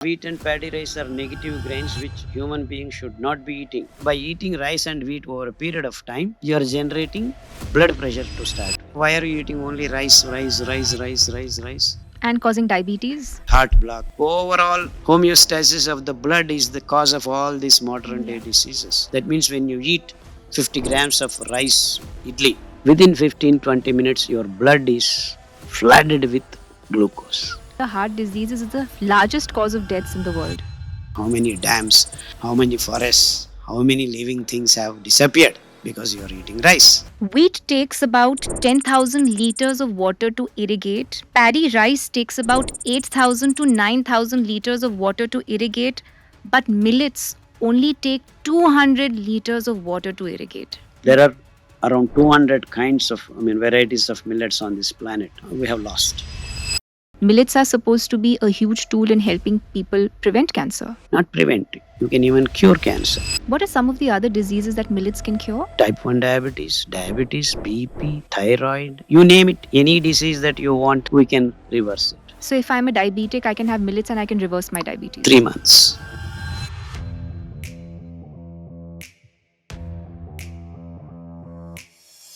Wheat and paddy rice are negative grains which human beings should not be eating. By eating rice and wheat over a period of time, you are generating blood pressure to start. Why are you eating only rice? And causing diabetes? Heart block. Overall, homeostasis of the blood is the cause of all these modern day diseases. That means when you eat 50 grams of rice, idli, within 15-20 minutes, your blood is flooded with glucose. The heart disease is the largest cause of deaths in the world. How many dams, how many forests, how many living things have disappeared because you are eating rice? Wheat takes about 10,000 liters of water to irrigate. Paddy rice takes about 8,000 to 9,000 liters of water to irrigate. But millets only take 200 liters of water to irrigate. There are around 200 varieties of millets on this planet. We have lost. Millets are supposed to be a huge tool in helping people prevent cancer. Not preventing. You can even cure cancer. What are some of the other diseases that millets can cure? Type 1 diabetes, BP, thyroid, you name it. Any disease that you want, we can reverse it. So if I'm a diabetic, I can have millets and I can reverse my diabetes. 3 months.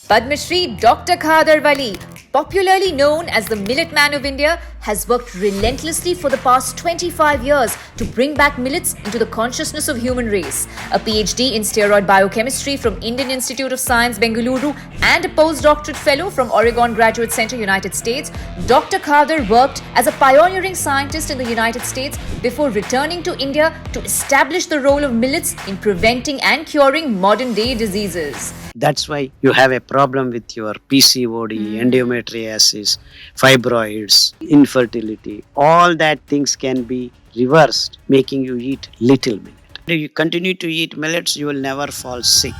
Padmashri Dr. Khader Vali, popularly known as the Millet Man of India, has worked relentlessly for the past 25 years to bring back millets into the consciousness of human race. A PhD in steroid biochemistry from Indian Institute of Science, Bengaluru, and a postdoctorate fellow from Oregon Graduate Center, United States, Dr. Khadar worked as a pioneering scientist in the United States before returning to India to establish the role of millets in preventing and curing modern-day diseases. That's why you have a problem with your PCOD, endometriosis, fibroids, infertility. All that things can be reversed, making you eat little millet. If you continue to eat millets, you will never fall sick.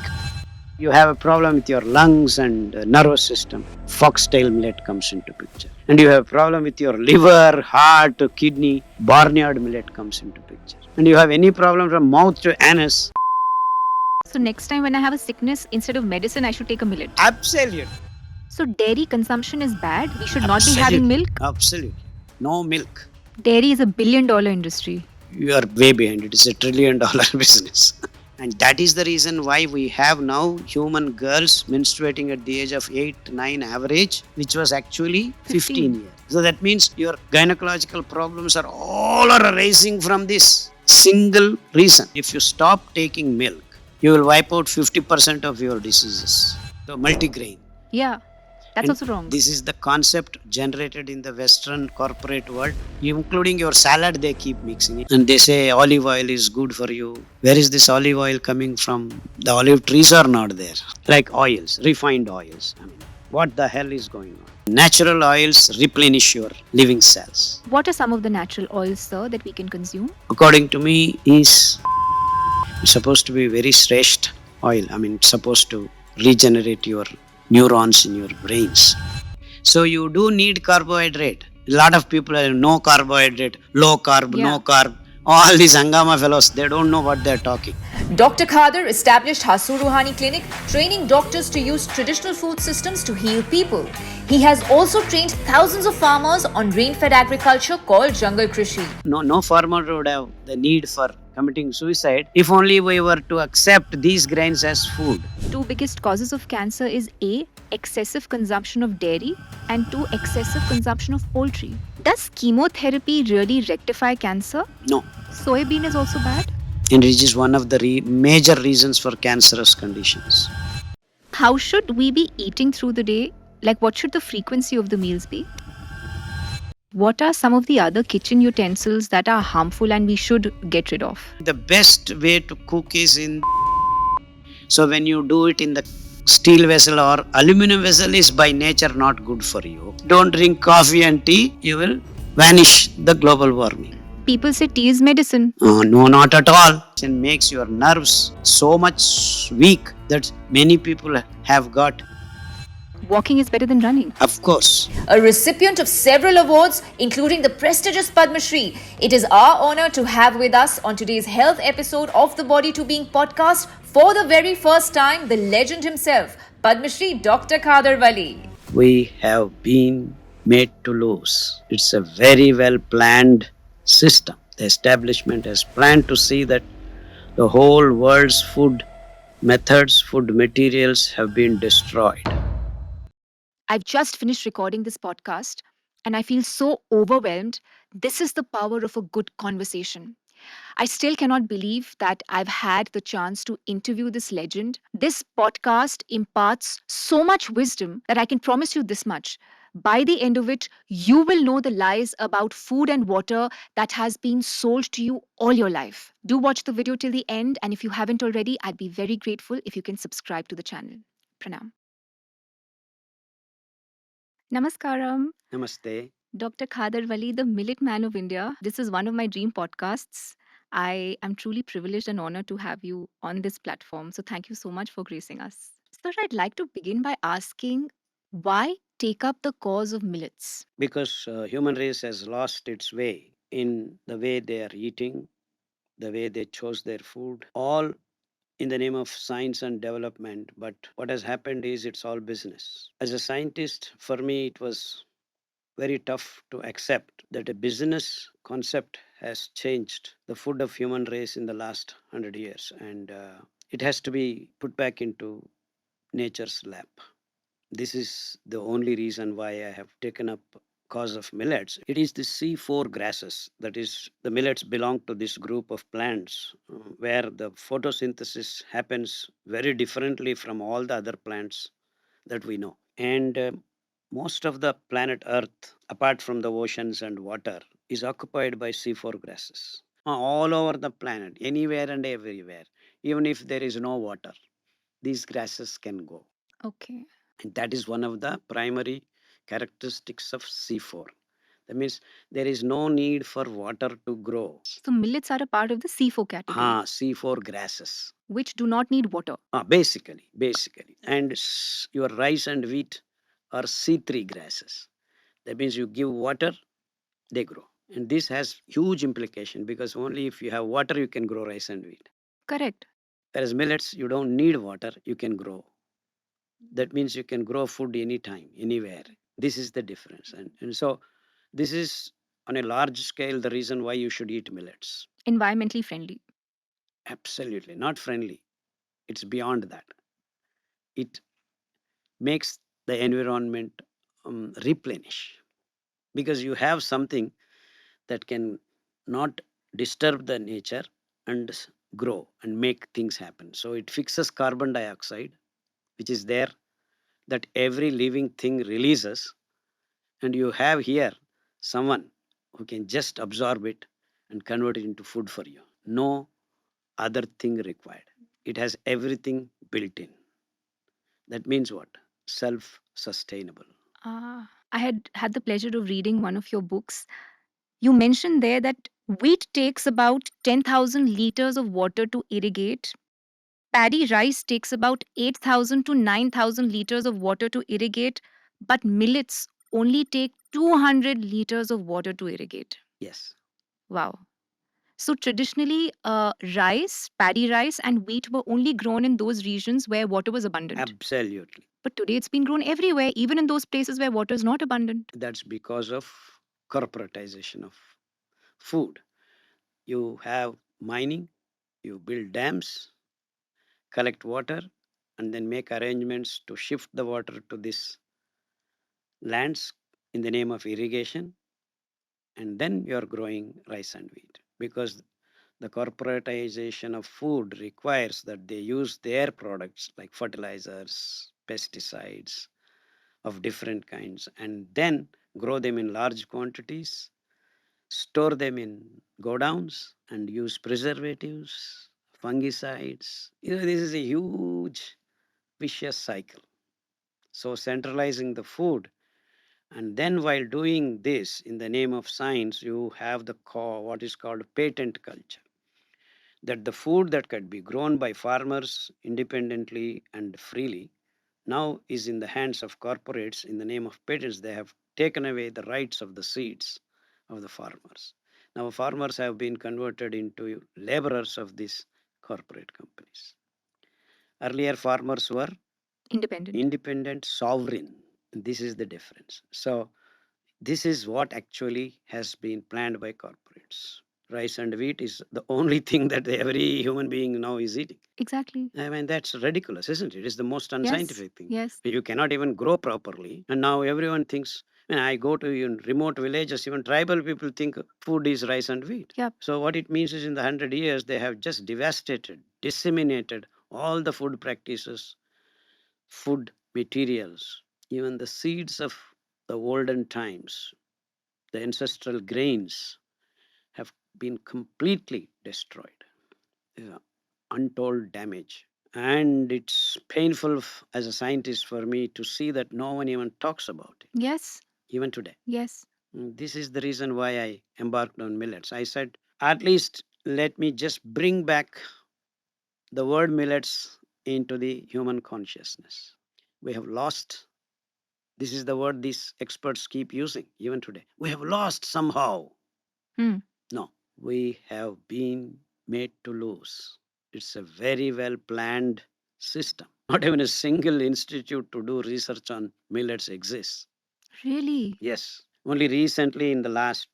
You have a problem with your lungs and nervous system, foxtail millet comes into picture. And you have a problem with your liver, heart, kidney, barnyard millet comes into picture. And you have any problem from mouth to anus. So next time when I have a sickness, instead of medicine, I should take a millet. Absolutely. So dairy consumption is bad. We should not be having milk. Absolutely. No milk. Dairy is $1 billion industry. You are way behind. It is $1 trillion business. And that is the reason why we have now human girls menstruating at the age of 8, 9 average, which was actually 15 years. So that means your gynecological problems are all arising from this single reason. If you stop taking milk, you will wipe out 50% of your diseases. So multigrain. Yeah, that's also wrong. This is the concept generated in the Western corporate world, including your salad. They keep mixing it, and they say olive oil is good for you. Where is this olive oil coming from? The olive trees are not there. Like oils, refined oils. What the hell is going on? Natural oils replenish your living cells. What are some of the natural oils, sir, that we can consume? According to me, is supposed to be very shrestha oil. It's supposed to regenerate your neurons in your brains. So you do need carbohydrate. A lot of people are no carbohydrate, low carb, no carb. All these Hangama fellows, they don't know what they're talking. Dr. Khadar established Hasu Ruhani Clinic, training doctors to use traditional food systems to heal people. He has also trained thousands of farmers on rain-fed agriculture called Jungle Krishi. No farmer would have the need for committing suicide if only we were to accept these grains as food. Two biggest causes of cancer is A, excessive consumption of dairy, and 2, excessive consumption of poultry. Does chemotherapy really rectify cancer? No. Soybean is also bad? And it is one of the major reasons for cancerous conditions. How should we be eating through the day? Like, what should the frequency of the meals be? What are some of the other kitchen utensils that are harmful and we should get rid of? The best way to cook is so when you do it in the steel vessel or aluminum vessel is by nature not good for you. Don't drink coffee and tea, you will vanish the global warming. People say tea is medicine. No, not at all. It makes your nerves so much weak that many people have got. Walking is better than running. Of course. A recipient of several awards, including the prestigious Padmashri, it is our honor to have with us on today's health episode of the Body to Being podcast for the very first time the legend himself, Padmashri Dr. Khader Vali. We have been made to lose. It's a very well planned system. The establishment has planned to see that the whole world's food methods, food materials have been destroyed. I've just finished recording this podcast and I feel so overwhelmed. This is the power of a good conversation. I still cannot believe that I've had the chance to interview this legend. This podcast imparts so much wisdom that I can promise you this much. By the end of it, you will know the lies about food and water that has been sold to you all your life. Do watch the video till the end, and if you haven't already, I'd be very grateful if you can subscribe to the channel. Pranam. Namaskaram. Namaste. Dr. Khader Vali, the Millet Man of India. This is one of my dream podcasts. I am truly privileged and honored to have you on this platform. So, thank you so much for gracing us. Sir, I'd like to begin by asking why take up the cause of millets? Because human race has lost its way in the way they are eating, the way they chose their food, all in the name of science and development. But what has happened is it's all business. As a scientist, for me, it was very tough to accept that a business concept has changed the food of human race in the last 100 years, and it has to be put back into nature's lap. This is the only reason why I have taken up cause of millets. It is the C4 grasses, that is, the millets belong to this group of plants where the photosynthesis happens very differently from all the other plants that we know. And most of the planet Earth, apart from the oceans and water, is occupied by C4 grasses. All over the planet, anywhere and everywhere, even if there is no water, these grasses can go. Okay. And that is one of the primary characteristics of C4. That means there is no need for water to grow. So, millets are a part of the C4 category, C4 grasses. which do not need water. Basically. And your rice and wheat are C3 grasses. That means you give water, they grow. And this has huge implication because only if you have water, you can grow rice and wheat. Correct. Whereas millets, you don't need water, you can grow. That means you can grow food anytime, anywhere. This is the difference. And so this is on a large scale the reason why you should eat millets. Environmentally friendly. Absolutely. Not friendly. It's beyond that. It makes the environment replenish because you have something that can not disturb the nature and grow and make things happen. So it fixes carbon dioxide, which is there, that every living thing releases, and you have here someone who can just absorb it and convert it into food for you. No other thing required. It has everything built in. That means what? Self sustainable. I had the pleasure of reading one of your books. You mentioned there that wheat takes about 10,000 liters of water to irrigate. Paddy rice takes about 8,000 to 9,000 liters of water to irrigate, but millets only take 200 liters of water to irrigate. Yes. Wow. So traditionally, paddy rice, and wheat were only grown in those regions where water was abundant. Absolutely. But today it's been grown everywhere, even in those places where water is not abundant. That's because of corporatization of food. You have mining, you build dams, collect water, and then make arrangements to shift the water to these lands in the name of irrigation, and then you're growing rice and wheat because the corporatization of food requires that they use their products like fertilizers, pesticides of different kinds, and then grow them in large quantities, store them in godowns, and use preservatives, fungicides. This is a huge vicious cycle. So, centralizing the food, and then while doing this in the name of science, you have the what is called patent culture, that the food that could be grown by farmers independently and freely now is in the hands of corporates in the name of patents. They have taken away the rights of the seeds of the farmers. Now, farmers have been converted into laborers of these corporate companies. Earlier, farmers were Independent. independent, sovereign. This is the difference. So, this is what actually has been planned by corporates. rice and wheat is the only thing that every human being now is eating. Exactly. I mean, that's ridiculous, isn't it? It's the most unscientific thing. Yes. You cannot even grow properly. And now everyone thinks, when I go to even remote villages, even tribal people think food is rice and wheat. Yep. So what it means is in the 100 years, they have just devastated, disseminated all the food practices, food materials, even the seeds of the olden times, the ancestral grains have been completely destroyed. Yeah, untold damage. And it's painful as a scientist for me to see that no one even talks about it, Yes. even today. Yes. This is the reason why I embarked on millets. I said, at least let me just bring back the word millets into the human consciousness. We have lost, this is the word these experts keep using even today. We have lost somehow. Hmm. No, we have been made to lose. It's a very well planned system. Not even a single institute to do research on millets exists. Really? Yes, only recently in the last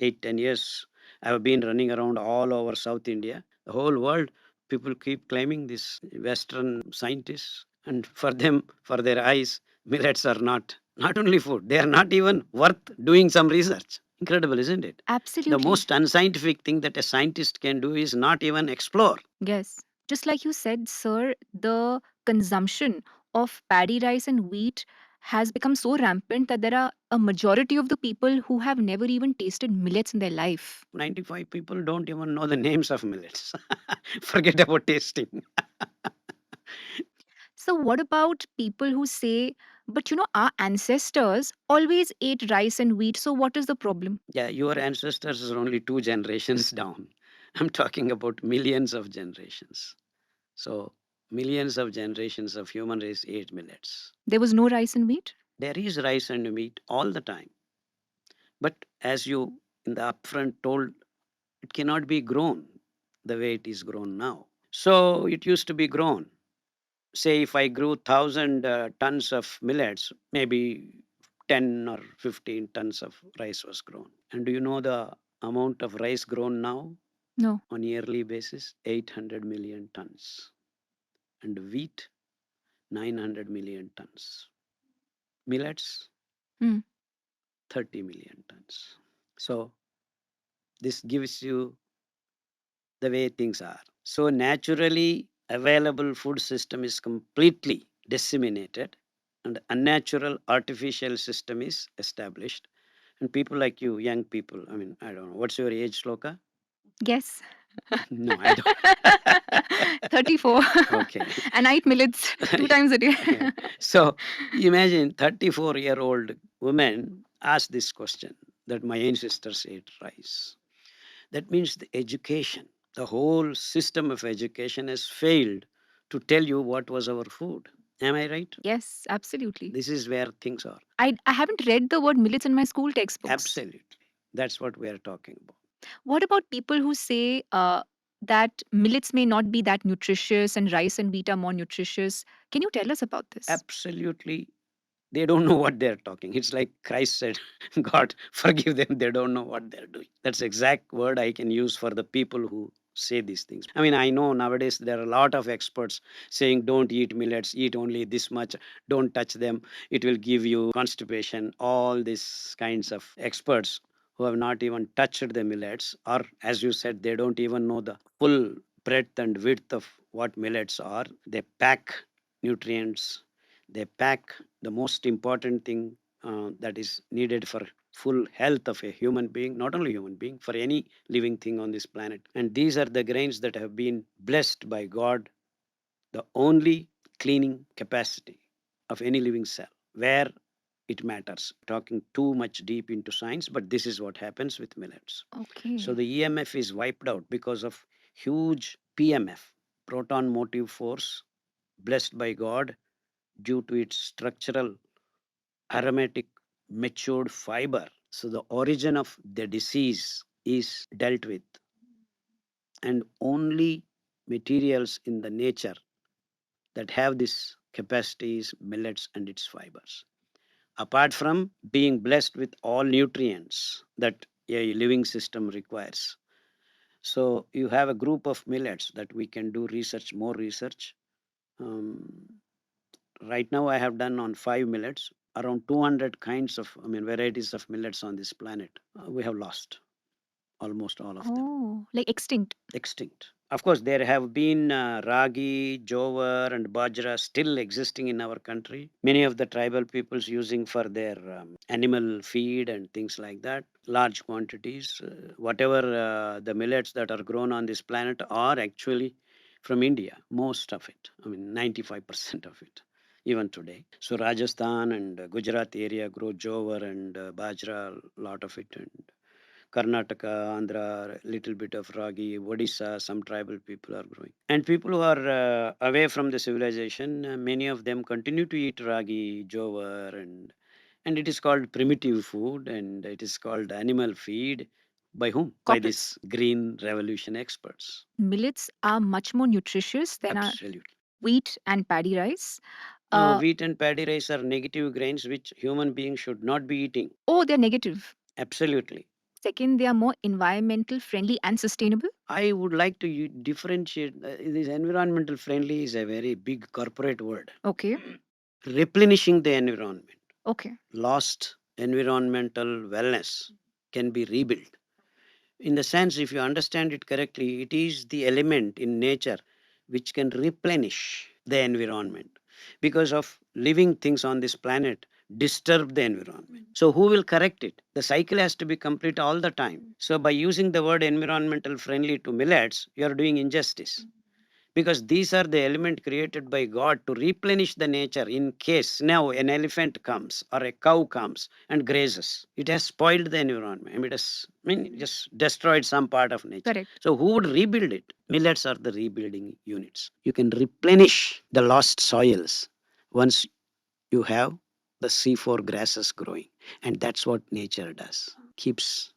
8-10 years, I have been running around all over South India, the whole world. People keep claiming this Western scientists, and for them, for their eyes, millets are not only food; they are not even worth doing some research. Incredible, isn't it? The Absolutely. most unscientific thing that a scientist can do is not even explore. Yes. Just like you said, sir, the consumption of paddy rice and wheat has become so rampant that there are a majority of the people who have never even tasted millets in their life. 95 people don't even know the names of millets. Forget about tasting. So, what about people who say, but our ancestors always ate rice and wheat, so what is the problem? Yeah, your ancestors are only 2 generations down. I'm talking about millions of generations. So, millions of generations of human race ate millets. There was no rice and wheat? There is rice and meat all the time. But as you in the upfront told, it cannot be grown the way it is grown now. So, it used to be grown. Say, if I grew 1,000 tons of millets, maybe 10 or 15 tons of rice was grown. And do you know the amount of rice grown now No. on yearly basis? 800 million tons. And wheat, 900 million tons. Millets, Hmm. 30 million tons. So this gives you the way things are. So naturally available food system is completely disseminated, and unnatural artificial system is established. And people like you, young people, I mean, I don't know, what's your age, Shloka? Yes. No, I don't. 34. Okay. And I eat millets 2 times a day. Yeah. So imagine 34-year-old woman asked this question that my ancestors ate rice. That means the education, the whole system of education has failed to tell you what was our food. Am I right? Yes, absolutely. This is where things are. I haven't read the word millets in my school textbooks. Absolutely. That's what we are talking about. What about people who say that millets may not be that nutritious and rice and wheat are more nutritious? Can you tell us about this? Absolutely. They don't know what they're talking. It's like Christ said, God, forgive them. They don't know what they're doing. That's the exact word I can use for the people who say these things. I mean, I know nowadays there are a lot of experts saying don't eat millets, eat only this much, don't touch them. It will give you constipation. All these kinds of experts who have not even touched the millets, or as you said, they don't even know the full breadth and width of what millets are. They pack nutrients, they pack the most important thing that is needed for full health of a human being, not only human being, for any living thing on this planet. And these are the grains that have been blessed by God, the only cleaning capacity of any living cell, where it matters. Talking too much deep into science, but this is what happens with millets. Okay. So the EMF is wiped out because of huge PMF, proton motive force, blessed by God due to its structural aromatic matured fiber. So the origin of the disease is dealt with, and only materials in the nature that have this capacity is millets and its fibers. Apart from being blessed with all nutrients that a living system requires. So you have a group of millets that we can do research, more research. Um, right now I have done on 5 millets, around 200 kinds of, varieties of millets on this planet. We have lost almost all of them. Oh, like extinct. Extinct. Of course, there have been ragi, jowar, and bajra still existing in our country. Many of the tribal peoples using for their animal feed and things like that, large quantities. Whatever the millets that are grown on this planet are actually from India, most of it. 95% of it, even today. So Rajasthan and Gujarat area grow jowar and bajra, lot of it, and Karnataka, Andhra, little bit of Ragi, Odisha, some tribal people are growing. And people who are away from the civilization, many of them continue to eat Ragi, Jowar, and it is called primitive food and it is called animal feed. By whom? By these green revolution experts. Millets are much more nutritious than our Absolutely. wheat and paddy rice. Wheat and paddy rice are negative grains which human beings should not be eating. Oh, they're negative. Absolutely. Second, they are more environmental friendly and sustainable. I would like to differentiate. This environmental friendly is a very big corporate word. Okay. Replenishing the environment. Okay. Lost environmental wellness can be rebuilt. In the sense, if you understand it correctly, it is the element in nature which can replenish the environment. Because of living things on this planet disturb the environment. So who will correct it? The cycle has to be complete all the time. So by using the word environmental friendly to millets, you are doing injustice. Because these are the element created by God to replenish the nature in case now an elephant comes or a cow comes and grazes. It has spoiled the environment. It just destroyed some part of nature. Correct. So who would rebuild it? Millets are the rebuilding units. You can replenish the lost soils once you have the C4 grasses growing. And that's what nature does. Keeps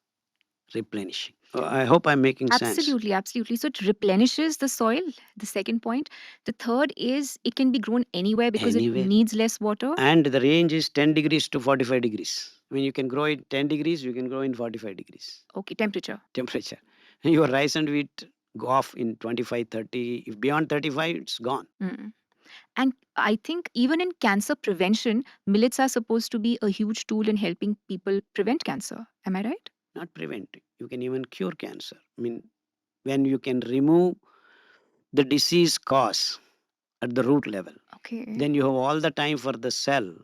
replenishing. I hope I'm making sense. Absolutely, absolutely. So it replenishes the soil, the second point. The third is it can be grown anywhere because Anywhere. it needs less water. And the range is 10 degrees to 45 degrees. You can grow in 10 degrees, you can grow in 45 degrees Okay, temperature. temperature. Your rice and wheat go off in 25, 30. If beyond 35, it's gone. Mm. And I think even in cancer prevention, millets are supposed to be a huge tool in helping people prevent cancer. Am I right? Not prevent. You can even cure cancer. When you can remove the disease cause at the root level, Okay. then you have all the time for the cell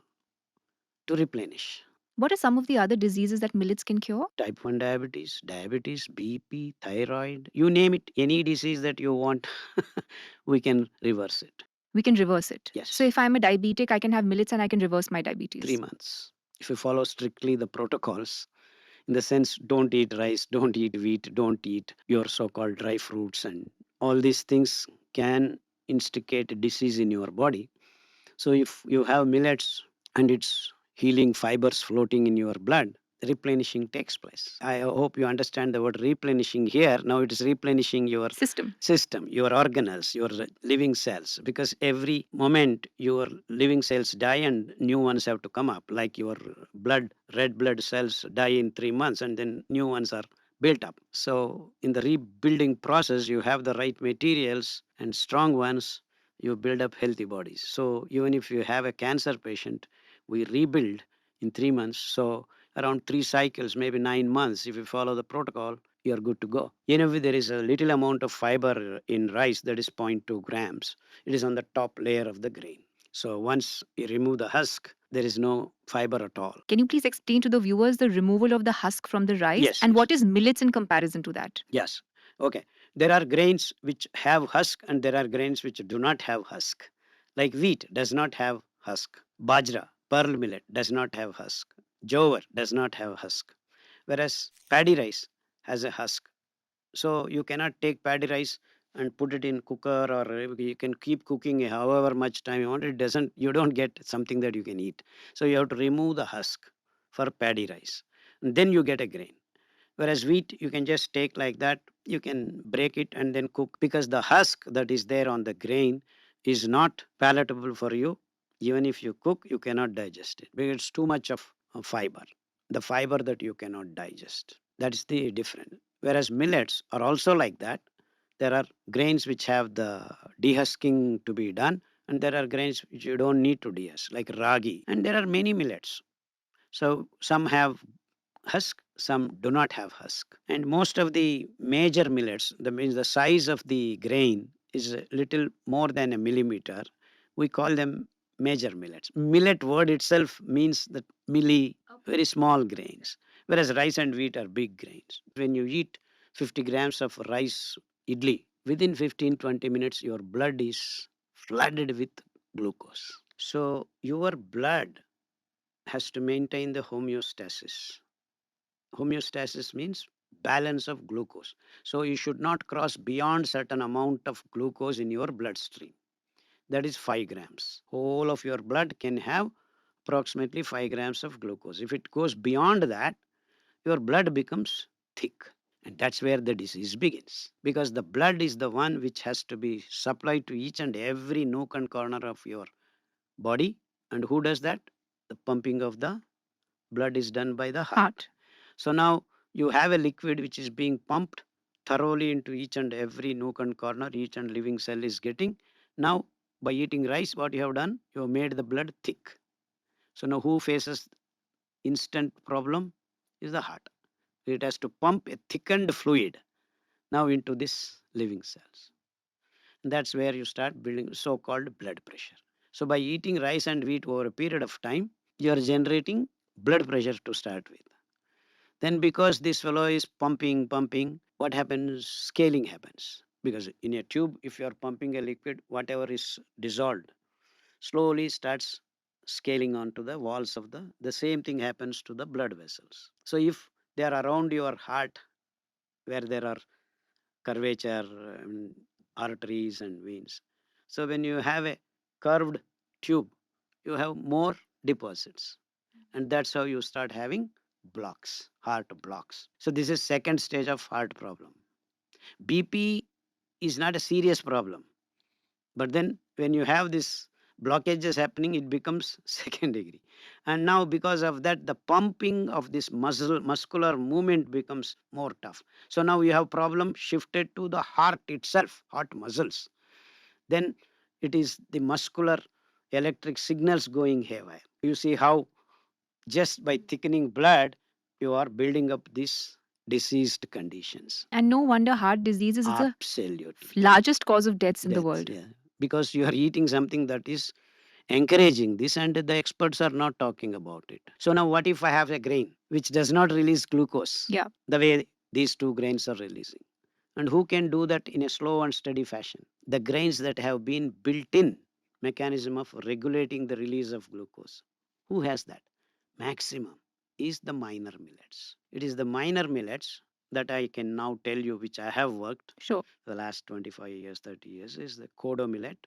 to replenish. What are some of the other diseases that millets can cure? Type 1 diabetes, BP, thyroid, you name it, any disease that you want, we can reverse it. We can reverse it. Yes. So if I'm a diabetic, I can have millets and I can reverse my diabetes. 3 months. If you follow strictly the protocols, in the sense, don't eat rice, don't eat wheat, don't eat your so called dry fruits, and all these things can instigate disease in your body. So if you have millets and it's healing fibers floating in your blood, replenishing takes place. I hope you understand the word replenishing here. Now it is replenishing your system, your organelles, your living cells, because every moment your living cells die and new ones have to come up, like your red blood cells die in 3 months and then new ones are built up. So in the rebuilding process, you have the right materials and strong ones, you build up healthy bodies. So even if you have a cancer patient, we rebuild in 3 months. So around 3 cycles, maybe 9 months, if you follow the protocol, you are good to go. There is a little amount of fiber in rice, that is 0.2 grams. It is on the top layer of the grain. So once you remove the husk, there is no fiber at all. Can you please explain to the viewers the removal of the husk from the rice? Yes, and yes. what is millets in comparison to that? Yes. Okay. There are grains which have husk and there are grains which do not have husk. Like wheat does not have husk. Bajra, pearl millet, does not have husk. Jowar does not have husk. Whereas paddy rice has a husk. So you cannot take paddy rice and put it in cooker, or you can keep cooking however much time you want. You don't get something that you can eat. So you have to remove the husk for paddy rice. And then you get a grain. Whereas wheat, you can just take like that, you can break it and then cook, because the husk that is there on the grain is not palatable for you. Even if you cook, you cannot digest it because it's too much of fiber, the fiber that you cannot digest. That is the difference. Whereas millets are also like that. There are grains which have the dehusking to be done, and there are grains which you don't need to dehusk, like ragi. And there are many millets. So some have husk, some do not have husk. And most of the major millets, that means the size of the grain is a little more than a millimeter. We call them major millets. Millet word itself means that milli, very small grains, whereas rice and wheat are big grains. When you eat 50 grams of rice idli, within 15-20 minutes, your blood is flooded with glucose. So your blood has to maintain the homeostasis. Homeostasis means balance of glucose. So you should not cross beyond certain amount of glucose in your bloodstream. That is 5 grams. Whole of your blood can have approximately 5 grams of glucose. If it goes beyond that, your blood becomes thick. And that's where the disease begins. Because the blood is the one which has to be supplied to each and every nook and corner of your body. And who does that? The pumping of the blood is done by the heart. So now you have a liquid which is being pumped thoroughly into each and every nook and corner, each and living cell is getting. Now, by eating rice, what you have done, you have made the blood thick. So now who faces instant problem is the heart. It has to pump a thickened fluid now into this living cells. And that's where you start building so-called blood pressure. So by eating rice and wheat over a period of time, you are generating blood pressure to start with. Then because this fellow is pumping, what happens? Scaling happens. Because in a tube, if you are pumping a liquid, whatever is dissolved slowly starts scaling onto the walls of the same thing happens to the blood vessels. So if they are around your heart, where there are curvature, arteries and veins. So when you have a curved tube, you have more deposits. And that's how you start having blocks, heart blocks. So this is second stage of heart problem. BP is not a serious problem, but then when you have this blockages happening, it becomes second degree. And now because of that, the pumping of this muscular movement becomes more tough. So now you have problem shifted to the heart itself, heart muscles. Then it is the muscular electric signals going haywire. You see how just by thickening blood, you are building up these diseased conditions. And no wonder heart disease is the Absolutely. largest cause of deaths in the Deaths, world. yeah. Because you are eating something that is encouraging this, and the experts are not talking about it. So now what if I have a grain which does not release glucose Yeah. the way these two grains are releasing? And who can do that in a slow and steady fashion? The grains that have been built in mechanism of regulating the release of glucose. Who has that? Maximum is the minor millets. It is the minor millets that I can now tell you, which I have worked Sure. for the last 25 years, 30 years, is the Kodo millet,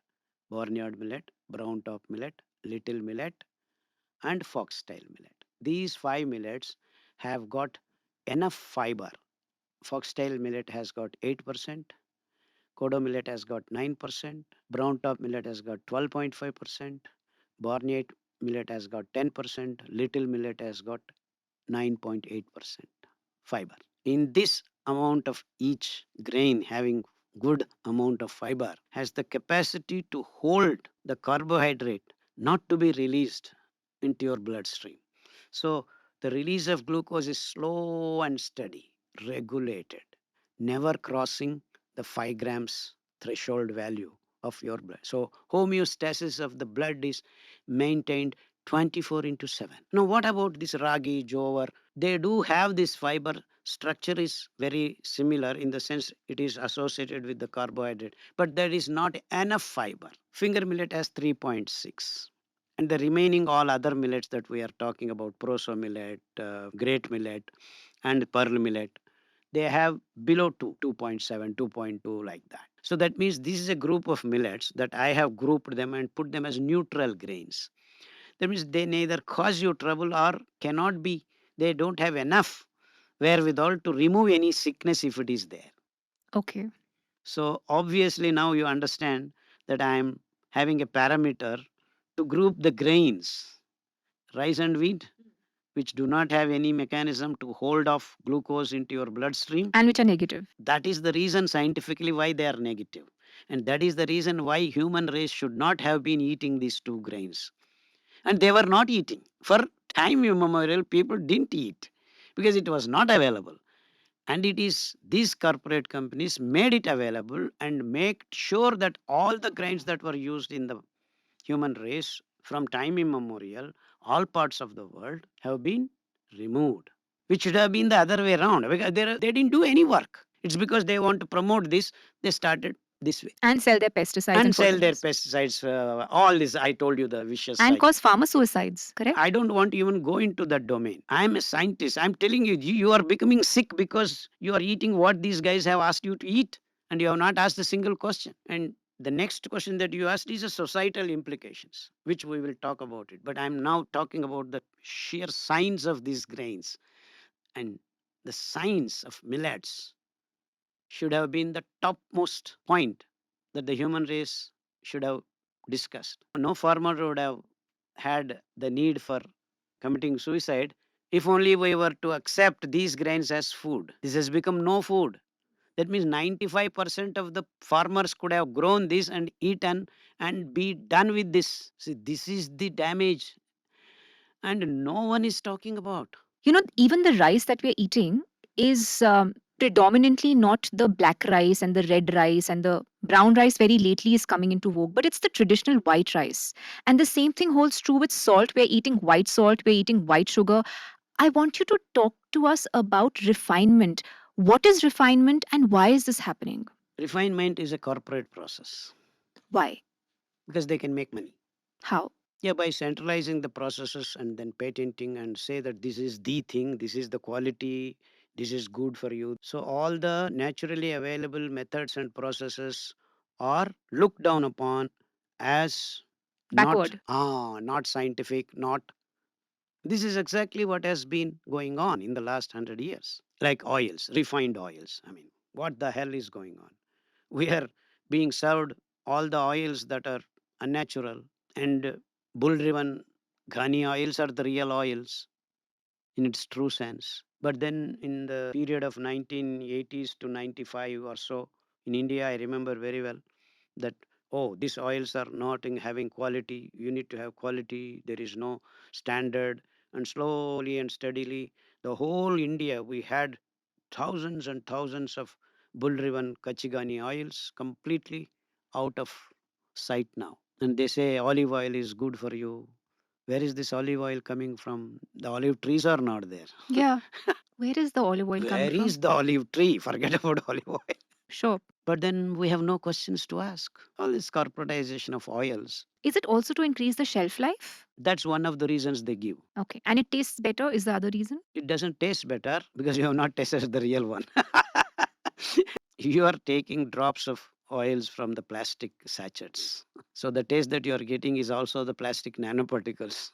barnyard millet, brown top millet, little millet, and foxtail millet. These five millets have got enough fiber. Foxtail millet has got 8%, Kodo millet has got 9%, brown top millet has got 12.5%, barnyard millet has got 10%, little millet has got 9.8% fiber. In this amount of each grain having good amount of fiber has the capacity to hold the carbohydrate not to be released into your bloodstream. So the release of glucose is slow and steady, regulated, never crossing the 5 grams threshold value of your blood. So homeostasis of the blood is maintained 24 into 7. Now what about this ragi, jowar? They do have this fiber. Structure is very similar in the sense it is associated with the carbohydrate, but there is not enough fiber. Finger millet has 3.6, and the remaining all other millets that we are talking about, proso millet, great millet, and pearl millet, they have below 2, 2.7, 2.2, like that. So that means this is a group of millets that I have grouped them and put them as neutral grains. That means they neither cause you trouble or cannot be, they don't have enough wherewithal to remove any sickness if it is there. Okay. So obviously now you understand that I am having a parameter to group the grains, rice and wheat, which do not have any mechanism to hold off glucose into your bloodstream. And which are negative. That is the reason scientifically why they are negative. And that is the reason why human race should not have been eating these two grains. And they were not eating. For time immemorial, people didn't eat because it was not available. And it is these corporate companies made it available and make sure that all the grains that were used in the human race from time immemorial, all parts of the world have been removed, which should have been the other way around because they didn't do any work. It's because they want to promote this, they started this way. And sell their pesticides And and sell their fertilizers. pesticides, all this, I told you the vicious And cycle. cause farmer suicides, correct? I don't want to even go into that domain. I am a scientist. I'm telling you, you are becoming sick because you are eating what these guys have asked you to eat and you have not asked a single question. And the next question that you asked is the societal implications, which we will talk about it. But I'm now talking about the sheer science of these grains and the science of millets should have been the topmost point that the human race should have discussed. No farmer would have had the need for committing suicide if only we were to accept these grains as food. This has become no food. That means 95% of the farmers could have grown this and eaten and be done with this. See, this is the damage, and no one is talking about. You know, even the rice that we're eating is predominantly not the black rice and the red rice, and the brown rice very lately is coming into vogue, but it's the traditional white rice. And the same thing holds true with salt. We're eating white salt, we're eating white sugar. I want you to talk to us about refinement. What is refinement and why is this happening? Refinement is a corporate process Why? because they can make money. How? Yeah, by centralizing the processes and then patenting and say that this is the thing, this is the quality, this is good for you. So all the naturally available methods and processes are looked down upon as Backward. not scientific, not. This is exactly what has been going on in the last 100 years. Like oils, refined oils. I mean, what the hell is going on? We are being served all the oils that are unnatural, and bull driven ghani oils are the real oils in its true sense. But then in the period of 1980s to 95 or so in India, I remember very well that, oh, these oils are not having quality, you need to have quality, there is no standard. And slowly and steadily, the whole India, we had thousands and thousands of bull driven kachigani oils completely out of sight now. And they say olive oil is good for you. Where is this olive oil coming from? The olive trees are not there. Yeah. Where is the olive oil coming Where from? is the olive tree? Forget about olive oil. Sure. But then we have no questions to ask. All this corporatization of oils, Is it also to increase the shelf life? that's one of the reasons they give. Okay. And it tastes better is the other reason? It doesn't taste better because you have not tasted the real one. You are taking drops of oils from the plastic sachets. So the taste that you are getting is also the plastic nanoparticles.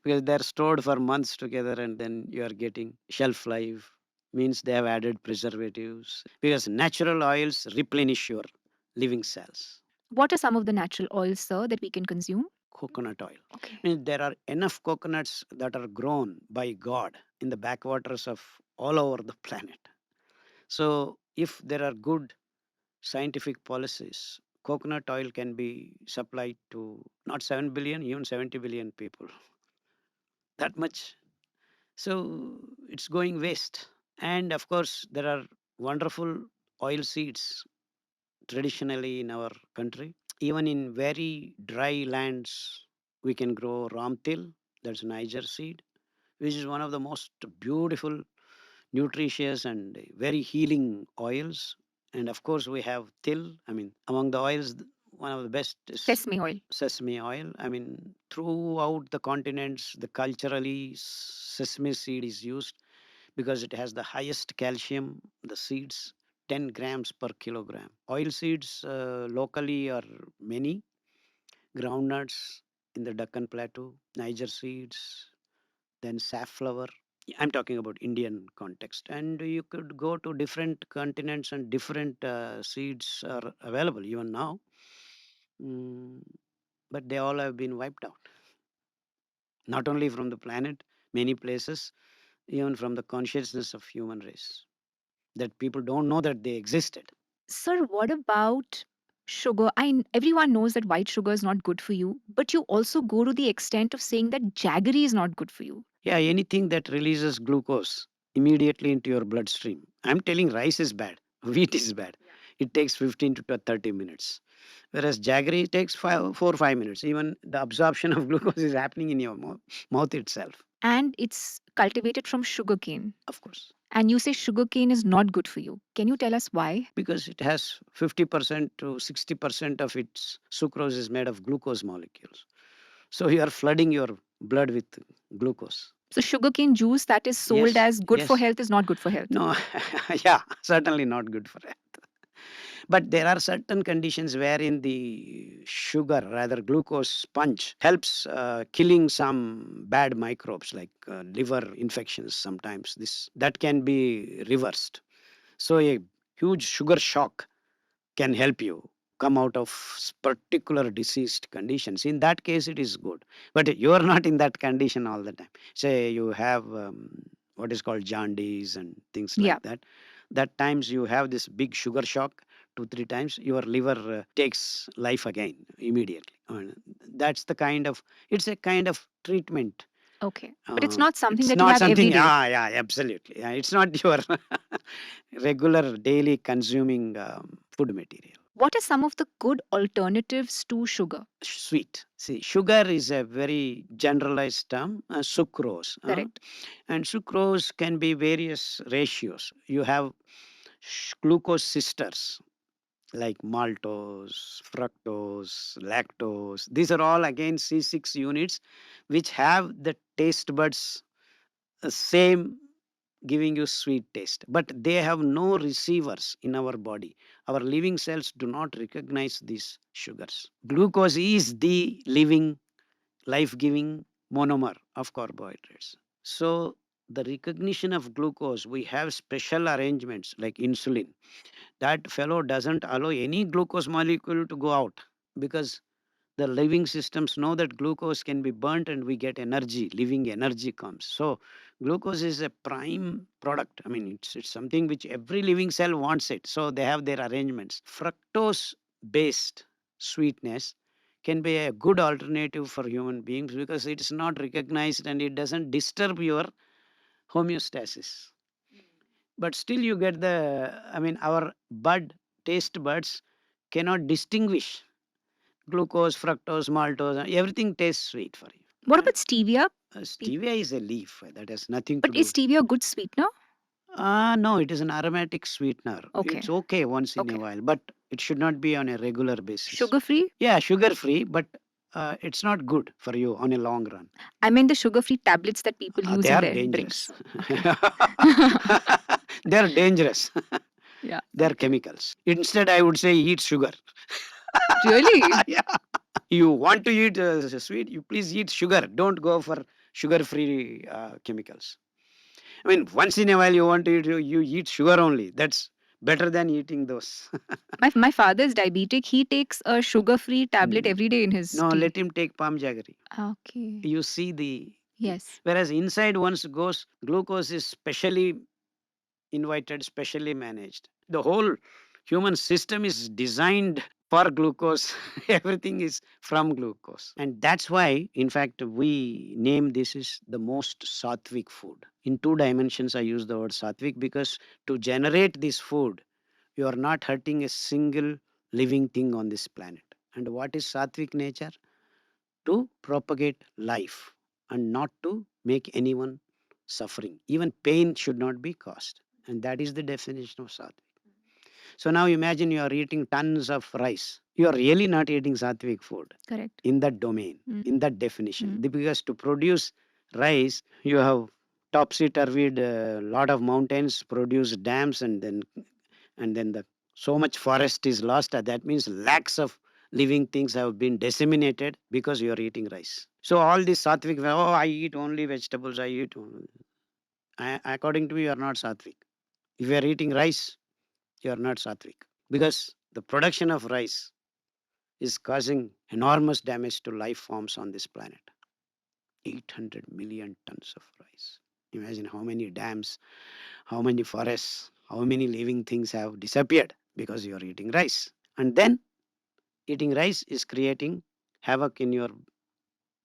Because they're stored for months together and then you are getting shelf life, means they have added preservatives because natural oils replenish your living cells. What are some of the natural oils, sir, that we can consume? Coconut oil. Okay. Means there are enough coconuts that are grown by God in the backwaters of all over the planet. So if there are good scientific policies, coconut oil can be supplied to not 7 billion, even 70 billion people. That much. So it's going waste. And of course, there are wonderful oil seeds traditionally in our country. Even in very dry lands, we can grow ramtil, that's Niger seed, which is one of the most beautiful, nutritious, and very healing oils. And of course, we have til. I mean, among the oils, one of the best is Sesame oil. sesame oil. I mean, throughout the continents, the culturally sesame seed is used because it has the highest calcium, the seeds, 10 grams per kilogram. Oil seeds locally are many. Groundnuts in the Deccan Plateau, Niger seeds, then safflower. I'm talking about Indian context. And you could go to different continents and different seeds are available even now. Mm, but they all have been wiped out. Not only from the planet, many places, even from the consciousness of human race, that people don't know that they existed. Sir, what about sugar? Everyone knows that white sugar is not good for you, but you also go to the extent of saying that jaggery is not good for you. Yeah, anything that releases glucose immediately into your bloodstream. I'm telling rice is bad, wheat is bad. It takes 15 to 30 minutes. Whereas jaggery takes 4 or 5 minutes. Even the absorption of glucose is happening in your mouth itself, And it's cultivated from sugarcane. of course, And you say sugarcane is not good for you. Can you tell us why? because it has 50% to 60% of its sucrose is made of glucose molecules. So you are flooding your blood with glucose. So, sugarcane juice that is sold Yes, as good for yes. health is not good for health. No, yeah, certainly not good for health. But there are certain conditions wherein the sugar, rather glucose sponge, helps killing some bad microbes like liver infections. Sometimes this that can be reversed. So a huge sugar shock can help you come out of particular diseased conditions. In that case, it is good. But you are not in that condition all the time. Say you have what is called jaundice and things Yeah. like that. That times you have this big sugar shock 2 3 times, your liver takes life again immediately. That's the kind of, it's a kind of treatment. Okay. But it's not something It's that you not have every something, day. yeah, absolutely. Yeah, it's not your regular daily consuming food material. What are some of the good alternatives to sugar? Sweet. See, sugar is a very generalized term, sucrose. Correct. And sucrose can be various ratios. You have glucose sisters like maltose, fructose, lactose. These are all again C6 units which have the taste buds same, giving you sweet taste, but they have no receivers in our body. Our living cells do not recognize these sugars. Glucose is the living, life giving monomer of carbohydrates. So the recognition of glucose, we have special arrangements like insulin. That fellow doesn't allow any glucose molecule to go out, because the living systems know that glucose can be burnt and we get energy, living energy comes. So glucose is a prime product. I mean, it's something which every living cell wants it, so they have their arrangements. Fructose based sweetness can be a good alternative for human beings because it's not recognized and it doesn't disturb your homeostasis. But still you get the, I mean, our taste buds cannot distinguish glucose, fructose, maltose, everything tastes sweet for you. What about stevia? Stevia is a leaf, that has nothing to But is do. stevia a good sweetener? No, it is an aromatic sweetener. Okay. It's okay once in a Okay. while, but it should not be on a regular basis. Sugar free? Yeah, sugar free, but it's not good for you on a long run. I mean the sugar free tablets that people use They in are their dangerous. drinks. They are dangerous. Yeah. They are chemicals. Instead, I would say eat sugar. Really? Yeah. You want to eat sweet, you please eat sugar. Don't go for sugar free chemicals. I mean, once in a while you want to eat, you eat sugar only. That's better than eating those. My father is diabetic. He takes a sugar free tablet every day in his No, tea. let him take palm jaggery. Okay. You see the. Yes. Whereas inside once goes, glucose is specially invited, specially managed. The whole human system is designed for glucose. Everything is from glucose. And that's why, in fact, we name this is the most sattvic food. In 2 dimensions, I use the word sattvic because to generate this food, you are not hurting a single living thing on this planet. And what is sattvic nature? To propagate life and not to make anyone suffering. Even pain should not be caused. And that is the definition of sattvic. So now imagine you are eating tons of rice. You are really not eating sattvic food Correct. in that domain, Mm. in that definition. Mm. Because to produce rice, you have topsy turvied a lot of mountains, produce dams, and then the so much forest is lost. That means lakhs of living things have been disseminated because you are eating rice. So all this sattvic, oh, I eat only vegetables, I eat only. According to me, you are not sattvic. If you are eating rice, you are not sattvic. Because the production of rice is causing enormous damage to life forms on this planet. 800 million tons of rice. Imagine how many dams, how many forests, how many living things have disappeared because you are eating rice. And then eating rice is creating havoc in your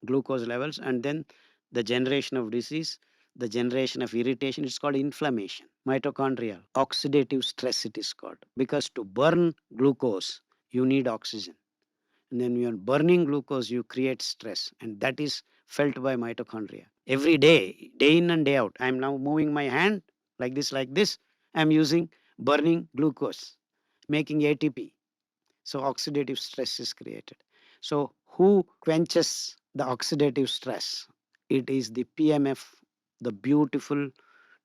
glucose levels, and then the generation of disease, the generation of irritation. It's called inflammation. Mitochondrial oxidative stress, it is called, because to burn glucose you need oxygen, and then when you're burning glucose you create stress, and that is felt by mitochondria every day, day in and day out. I'm now moving my hand like this, I'm using burning glucose, making ATP. So oxidative stress is created. So who quenches the oxidative stress? It is the PMF, the beautiful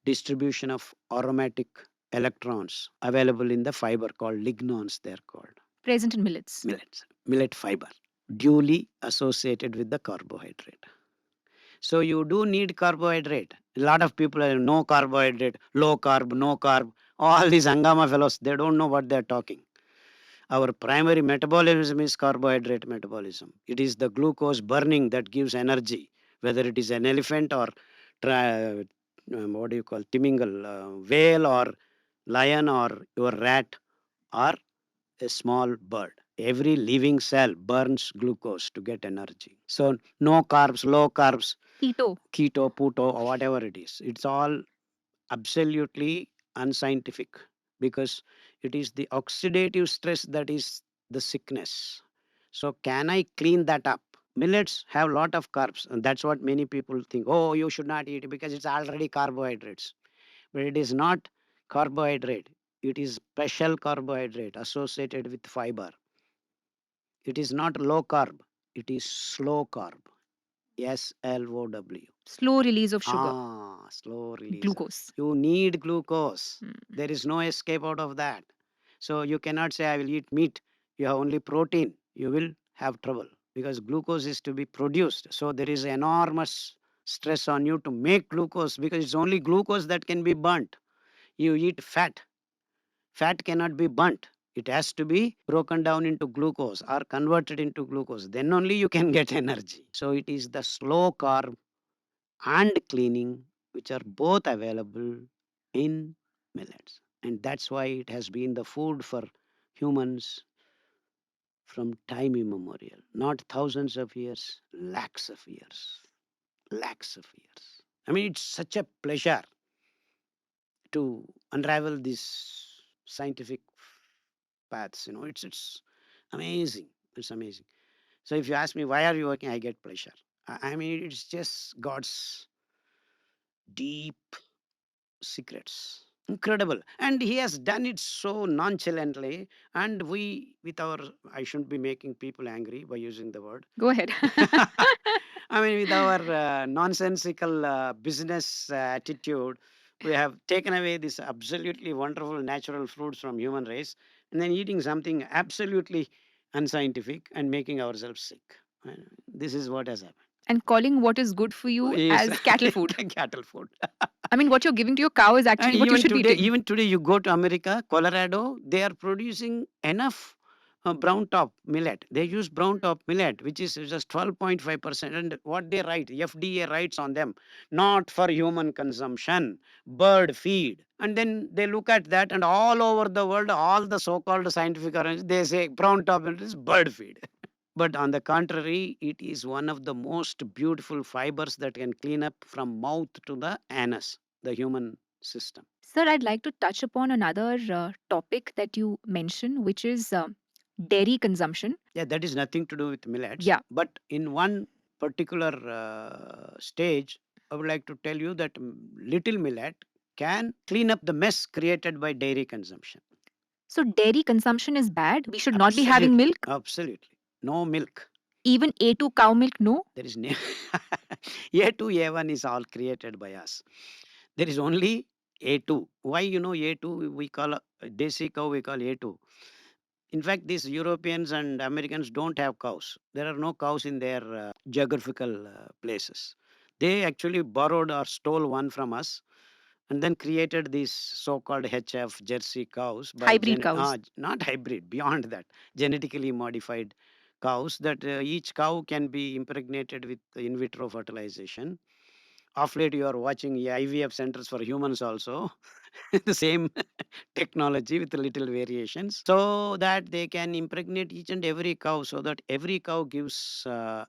distribution of aromatic electrons available in the fiber called lignons, they're called. Present in millets. Millets, millet fiber, duly associated with the carbohydrate. So you do need carbohydrate. A lot of people are no carbohydrate, low carb, no carb. All these Angama fellows, they don't know what they're talking. Our primary metabolism is carbohydrate metabolism. It is the glucose burning that gives energy, whether it is an elephant or what do you call timingal, whale or lion or your rat or a small bird. Every living cell burns glucose to get energy. So no carbs, low carbs, keto, puto, or whatever it is. It's all absolutely unscientific, because it is the oxidative stress that is the sickness. So can I clean that up? Millets have a lot of carbs, and that's what many people think. Oh, you should not eat it because it's already carbohydrates. But it is not carbohydrate. It is special carbohydrate associated with fiber. It is not low carb. It is slow carb. SLOW. Slow release of sugar. Slow release. Glucose. You need glucose. There is no escape out of that. So you cannot say, I will eat meat. You have only protein. You will have trouble because glucose is to be produced. So there is enormous stress on you to make glucose, because it's only glucose that can be burnt. You eat fat. Fat cannot be burnt. It has to be broken down into glucose or converted into glucose. Then only you can get energy. So it is the slow carb and cleaning which are both available in millets. And that's why it has been the food for humans from time immemorial. Not thousands of years, lakhs of years. Lakhs of years. I mean, it's such a pleasure to unravel these scientific paths. It's amazing. It's amazing. So if you ask me why are you working, I get pleasure. I mean, it's just God's deep secrets. Incredible. And he has done it so nonchalantly. And we, with our, I shouldn't be making people angry by using the word. Go ahead. I mean, with our nonsensical business attitude, we have taken away this absolutely wonderful natural fruits from human race, and then eating something absolutely unscientific and making ourselves sick. This is what has happened. And calling what is good for you Yes. as cattle food. Cattle food. I mean, what you're giving to your cow is And actually what you even should be today, eating. even today, you go to America, Colorado, they are producing enough brown top millet. They use brown top millet, which is just 12.5%. And what they write, FDA writes on them, not for human consumption, bird feed. And then they look at that, and all over the world, all the so-called scientific organizations, they say brown top millet is bird feed. But on the contrary, it is one of the most beautiful fibers that can clean up from mouth to the anus, the human system. Sir, I'd like to touch upon another topic that you mentioned, which is dairy consumption. Yeah, that is nothing to do with millets. Yeah. But in one particular stage, I would like to tell you that little millet can clean up the mess created by dairy consumption. So, dairy consumption is bad. We should not be having milk. Absolutely. No milk. Even A2 cow milk, no. There is no A2, A1 is all created by us. There is only A2. Why A2 we call a desi cow, we call A2. In fact, these Europeans and Americans don't have cows. There are no cows in their geographical places. They actually borrowed or stole one from us and then created these so-called HF Jersey cows. Hybrid cows. Not hybrid, beyond that. Genetically modified cows, that each cow can be impregnated with in vitro fertilization. Of late, you are watching IVF centers for humans also, the same technology with little variations, so that they can impregnate each and every cow, so that every cow gives a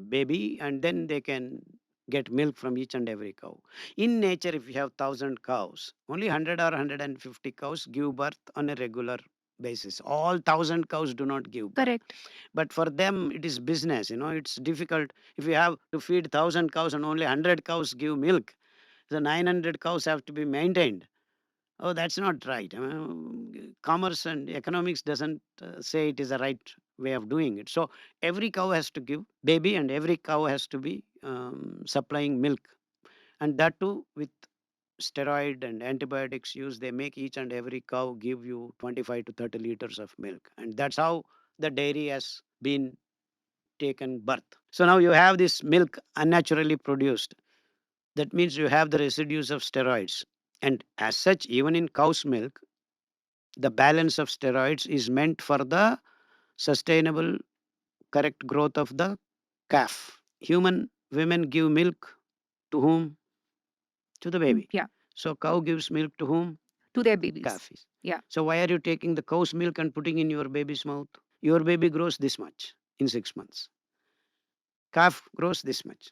baby, and then they can get milk from each and every cow. In nature, if you have 1,000 cows, only 100 or 150 cows give birth on a regular basis. All 1,000 cows do not give birth. Correct. But for them, it is business. It's difficult. If you have to feed 1,000 cows and only 100 cows give milk, the 900 cows have to be maintained. Oh, that's not right. Commerce and economics doesn't say it is the right way of doing it. So every cow has to give baby, and every cow has to be supplying milk, and that too with steroid and antibiotics use. They make each and every cow give you 25 to 30 liters of milk, and that's how the dairy has been taken birth. So now you have this milk unnaturally produced. That means you have the residues of steroids. And as such, even in cow's milk, the balance of steroids is meant for the sustainable, correct growth of the calf. Human women give milk to whom? To the baby. Yeah. So cow gives milk to whom? To their babies. Calf is. Yeah. So why are you taking the cow's milk and putting in your baby's mouth? Your baby grows this much in 6 months. Calf grows this much.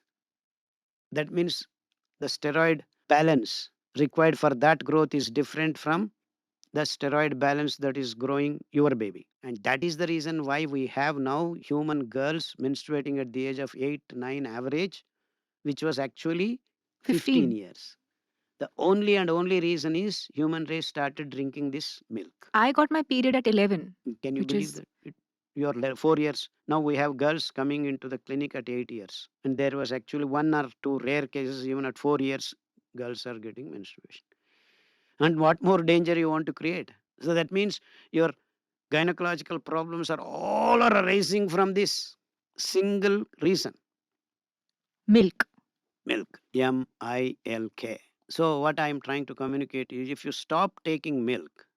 That means the steroid balance required for that growth is different from the steroid balance that is growing your baby. And that is the reason why we have now human girls menstruating at the age of 8, 9 average, which was actually 15 years. The only and only reason is human race started drinking this milk. I got my period at 11. Can you Which believe is- that? You are 4 years. Now we have girls coming into the clinic at 8 years. And there was actually one or two rare cases, even at 4 years, girls are getting menstruation. And what more danger you want to create? So that means your gynecological problems are all are arising from this single reason: Milk. milk. MILK. So what I am trying to communicate is, if you stop taking milk,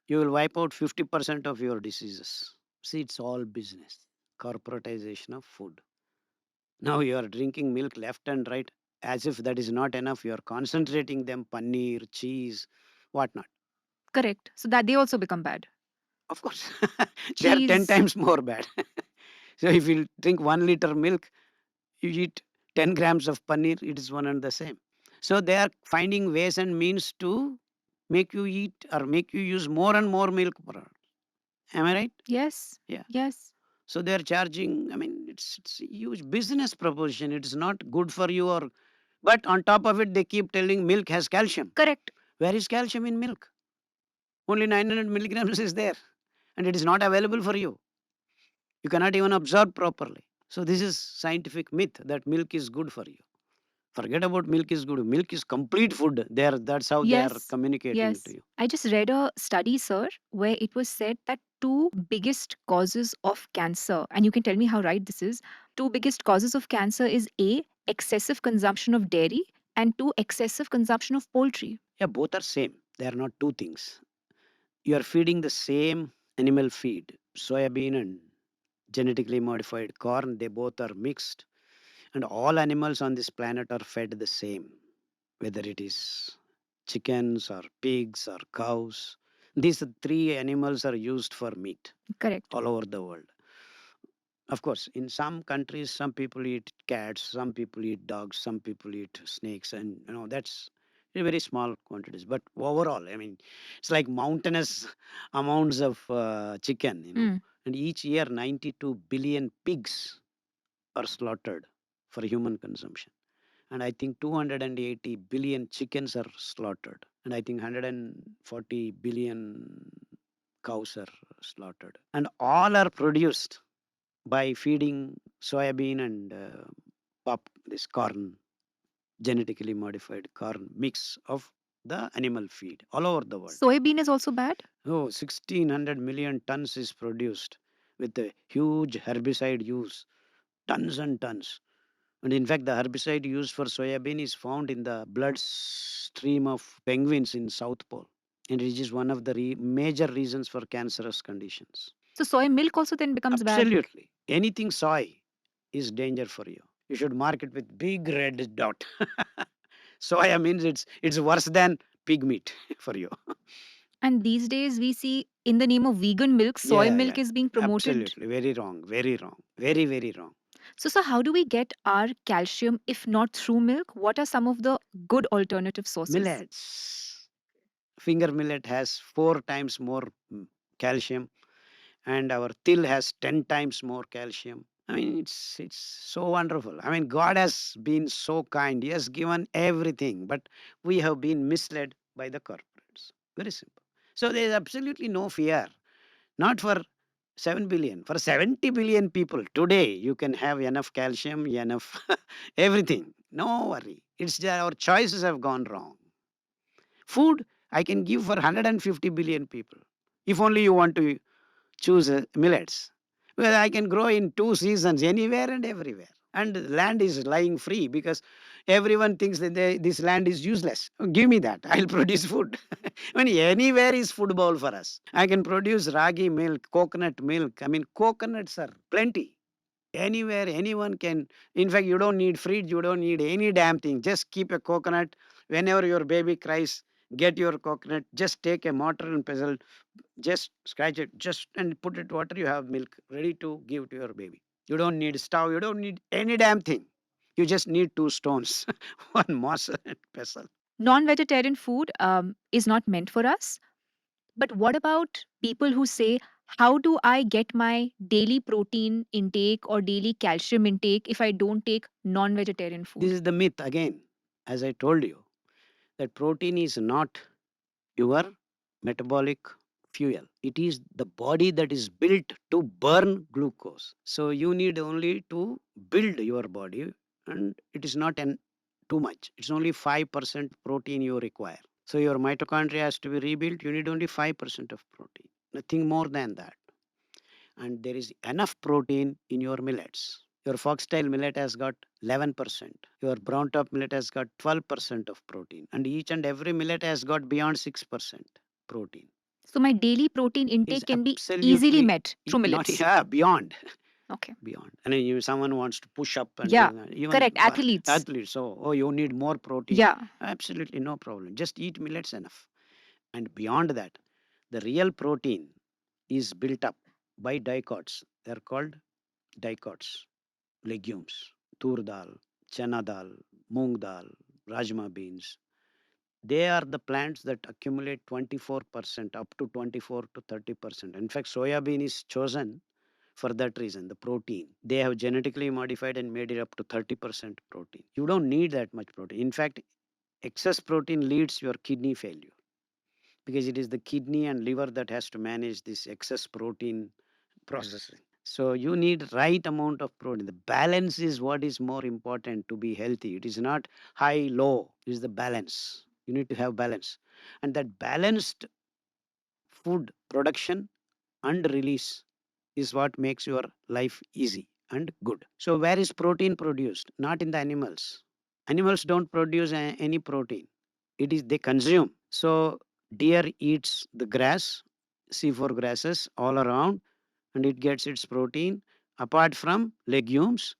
you will wipe out 50% of your diseases. See, it's all business, corporatization of food. Now you are drinking milk left and right. As if that is not enough, you are concentrating them paneer, cheese, whatnot. Correct. So that they also become bad. Of course, they are 10 Cheese. times more bad. So if you drink 1 liter milk, you eat 10 grams of paneer, it is one and the same. So they are finding ways and means to make you eat or make you use more and more milk products. Am I right? Yes. Yeah. Yes. So they are charging. I mean, it's a huge business proposition. It is not good for you, or but on top of it, they keep telling milk has calcium. Correct. Where is calcium in milk? Only 900 milligrams is there, and it is not available for you. You cannot even absorb properly. So this is scientific myth that milk is good for you. Forget about milk is good. Milk is complete food. That's how they are Yes. communicating Yes. to you. I just read a study, sir, where it was said that two biggest causes of cancer, and you can tell me how right this is. Two biggest causes of cancer is A, excessive consumption of dairy, and two, excessive consumption of poultry. Yeah, both are same. They are not two things. You are feeding the same animal feed, soybean and genetically modified corn. They both are mixed, and all animals on this planet are fed the same, whether it is chickens or pigs or cows. These three animals are used for meat Correct. all over the world. Of course, in some countries, some people eat cats, some people eat dogs, some people eat snakes, and that's in very small quantities. But overall, I mean, it's like mountainous amounts of chicken, Mm. and each year 92 billion pigs are slaughtered for human consumption. And I think 280 billion chickens are slaughtered, and I think 140 billion cows are slaughtered, and all are produced by feeding soybean and pop this corn, genetically modified corn mix of the animal feed all over the world. Soybean is also bad? Oh, 1600 million tons is produced with a huge herbicide use, tons and tons. And in fact, the herbicide used for soybean is found in the blood stream of penguins in South Pole. And it is one of the major reasons for cancerous conditions. So soy milk also then becomes bad. Absolutely. Anything soy is danger for you. You should mark it with big red dot. Soya means it's worse than pig meat for you. And these days we see in the name of vegan milk, soy Yeah, milk yeah. is being promoted. Absolutely. Very wrong. Very wrong. Very, very wrong. So how do we get our calcium if not through milk? What are some of the good alternative sources? Millets. Finger millet has 4 times more calcium, and our till has 10 times more calcium. I mean, it's so wonderful. I mean, God has been so kind. He has given everything, but we have been misled by the corporates. Very simple. So there is absolutely no fear. Not for 7 billion, for 70 billion people. Today, you can have enough calcium, enough everything. No worry. It's just our choices have gone wrong. Food, I can give for 150 billion people. If only you want to choose millets. Well, I can grow in 2 seasons anywhere and everywhere. And the land is lying free because everyone thinks that this land is useless. Give me that. I'll produce food. I mean, anywhere is food bowl for us. I can produce ragi milk, coconut milk. I mean, coconuts are plenty. Anywhere, anyone can. In fact, you don't need fridge. You don't need any damn thing. Just keep a coconut. Whenever your baby cries, get your coconut. Just take a mortar and pestle, just scratch it, just and put it water. You have milk ready to give to your baby. You don't need stove. You don't need any damn thing. You just need two stones, one moss and pestle. Non-vegetarian food is not meant for us. But what about people who say, how do I get my daily protein intake or daily calcium intake if I don't take non-vegetarian This food? is the myth again. As I told you, that protein is not your metabolic fuel. It is the body that is built to burn glucose. So you need only to build your body, and it is not an too much. It's only 5% protein you require. So your mitochondria has to be rebuilt. You need only 5% of protein. Nothing more than that. And there is enough protein in your millets. Your foxtail millet has got 11%. Your brown top millet has got 12% of protein. And each and every millet has got beyond 6% protein. So my daily protein Is intake can be easily absolutely met through not, millets. yeah, beyond. Okay. Beyond. And then someone wants to push up and Yeah, even correct. Athletes. athletes. So, oh, you need more protein. Yeah. Absolutely no problem. Just eat millets enough. And beyond that, the real protein is built up by dicots. They're called dicots, legumes, tur dal, chana dal, moong dal, rajma beans. They are the plants that accumulate 24% up to 24 to 30%. In fact, soya bean is chosen for that reason, the protein. They have genetically modified and made it up to 30% protein. You don't need that much protein. In fact, excess protein leads your kidney failure because it is the kidney and liver that has to manage this excess protein processing. So you need right amount of protein. The balance is what is more important to be healthy. It is not high, low. It is the balance. You need to have balance. And that balanced food production and release is what makes your life easy and good. So where is protein produced? Not in the animals. Animals don't produce any protein. It is they consume. So deer eats the grass, C4 grasses all around, and it gets its protein apart from legumes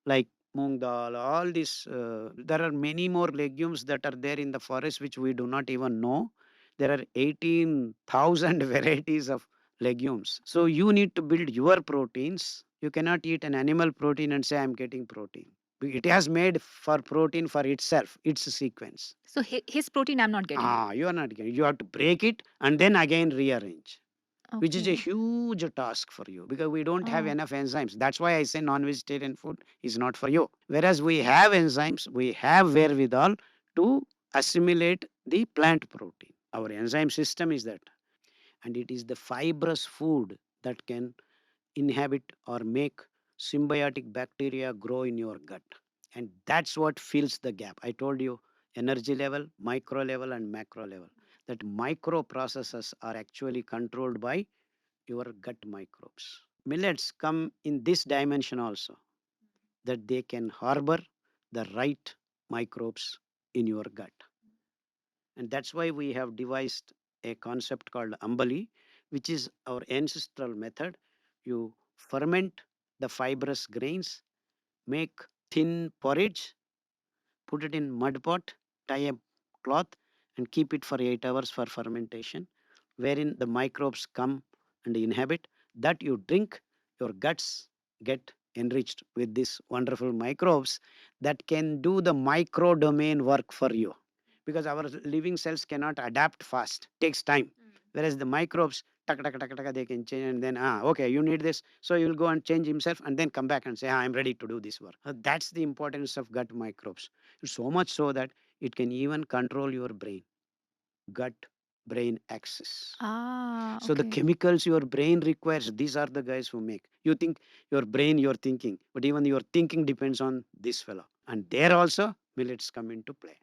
like moong dal, all this. There are many more legumes that are there in the forest which we do not even know. There are 18,000 varieties of legumes. So you need to build your proteins. You cannot eat an animal protein and say, I'm getting protein. It has made for protein for itself, its sequence. So his protein I'm not getting. You are not getting. You have to break it and then again rearrange, which is a Okay. huge task for you because we don't have Oh. enough enzymes. That's why I say non-vegetarian food is not for you. Whereas we have enzymes, we have wherewithal to assimilate the plant protein. Our enzyme system is that. And it is the fibrous food that can inhabit or make symbiotic bacteria grow in your gut. And that's what fills the gap. I told you energy level, micro level, and macro level. That micro processes are actually controlled by your gut microbes. Millets come in this dimension also, that they can harbor the right microbes in your gut. And that's why we have devised a concept called Ambali, which is our ancestral method. You ferment the fibrous grains, make thin porridge, put it in mud pot, tie a cloth, and keep it for 8 hours for fermentation, wherein the microbes come and inhabit. That you drink, your guts get enriched with these wonderful microbes that can do the micro domain work for you. Because our living cells cannot adapt fast, takes time. Whereas the microbes, taka, taka, taka, taka, they can change, and then, okay, you need this. So you will go and change himself and then come back and say, I'm ready to do this work. That's the importance of gut microbes. So much so that it can even control your brain, gut brain axis. So the Okay. chemicals your brain requires, these are the guys who make. You think your brain, you're thinking, but even your thinking depends on this fellow. And there also millets come into play,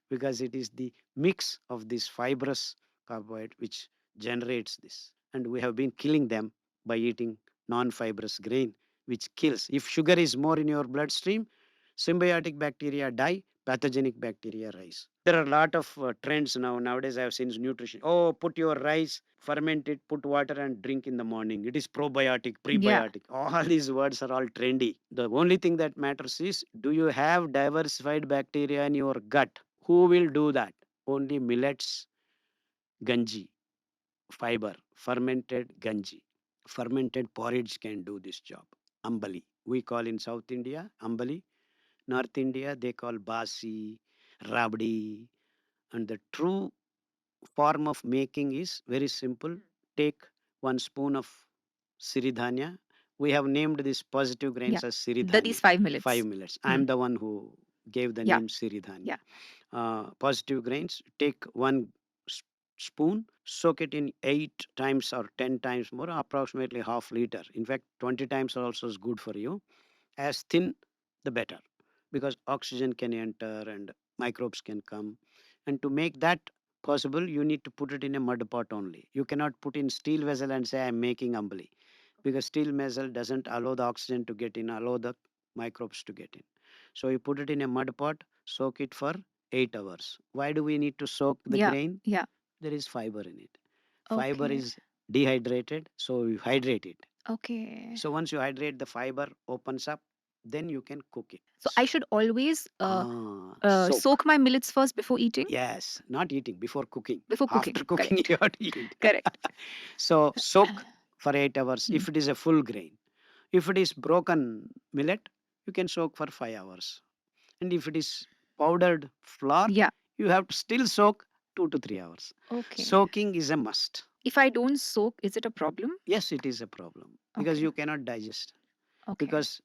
because it is the mix of this fibrous carbohydrate which generates this. And we have been killing them by eating non-fibrous grain, which kills. If sugar is more in your bloodstream, symbiotic bacteria die, pathogenic bacteria rise. There are a lot of trends now. Nowadays, I have seen nutrition. Oh, put your rice, ferment it, put water and drink in the morning. It is probiotic, Yeah. prebiotic. All these words are all trendy. The only thing that matters is, do you have diversified bacteria in your gut? Who will do that? Only millets, ganji, fiber, fermented ganji. Fermented porridge can do this job. Ambali. We call in South India ambali. North India, they call basi, rabdi. And the true form of making is very simple. Take 1 spoon of siridhanya. We have named these positive Yeah. grains as These siridhanya. 5 millets. 5 millets. I am the one who gave the Yeah. name siridhanya. Yeah. Positive grains, take 1 spoon, soak it in 8 times or 10 times more, approximately half liter. In fact, 20 times also is good for you. As thin, the better, because oxygen can enter and microbes can come. And to make that possible, you need to put it in a mud pot only. You cannot put in steel vessel and say, I'm making ambali, because steel vessel doesn't allow the oxygen to get in, allow the microbes to get in. So you put it in a mud pot, soak it for 8 hours. Why do we need to soak the Yeah. grain? Yeah. There is fiber in it. Fiber Okay. is dehydrated, so you hydrate it. Okay. So once you hydrate, the fiber opens up, then you can cook it. So I should always Soak. soak my millets first before eating? Yes, not eating, before cooking. Before cooking. After cooking, Correct. you have to eat. Correct. So soak for 8 hours Hmm. if it is a full grain. If it is broken millet, you can soak for 5 hours. And if it is powdered flour, Yeah. you have to still soak 2 to 3 hours. Okay. Soaking is a must. If I don't soak, is it a problem? Yes, it is a problem because Okay. you cannot digest. Okay. Because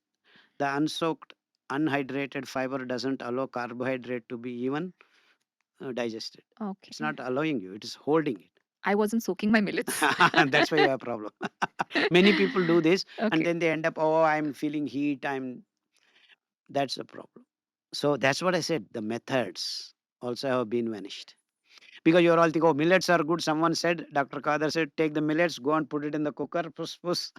the unsoaked, unhydrated fiber doesn't allow carbohydrate to be even digested. Okay. It's not allowing you, it is holding it. I wasn't soaking my millets. That's why you have a problem. Many people do this and Okay. then they end up, oh, I'm feeling heat. That's a problem. So that's what I said. The methods also have been vanished. Because you're all thinking, oh, millets are good. Someone said, Dr. Khadar said, take the millets, go and put it in the cooker, push, push,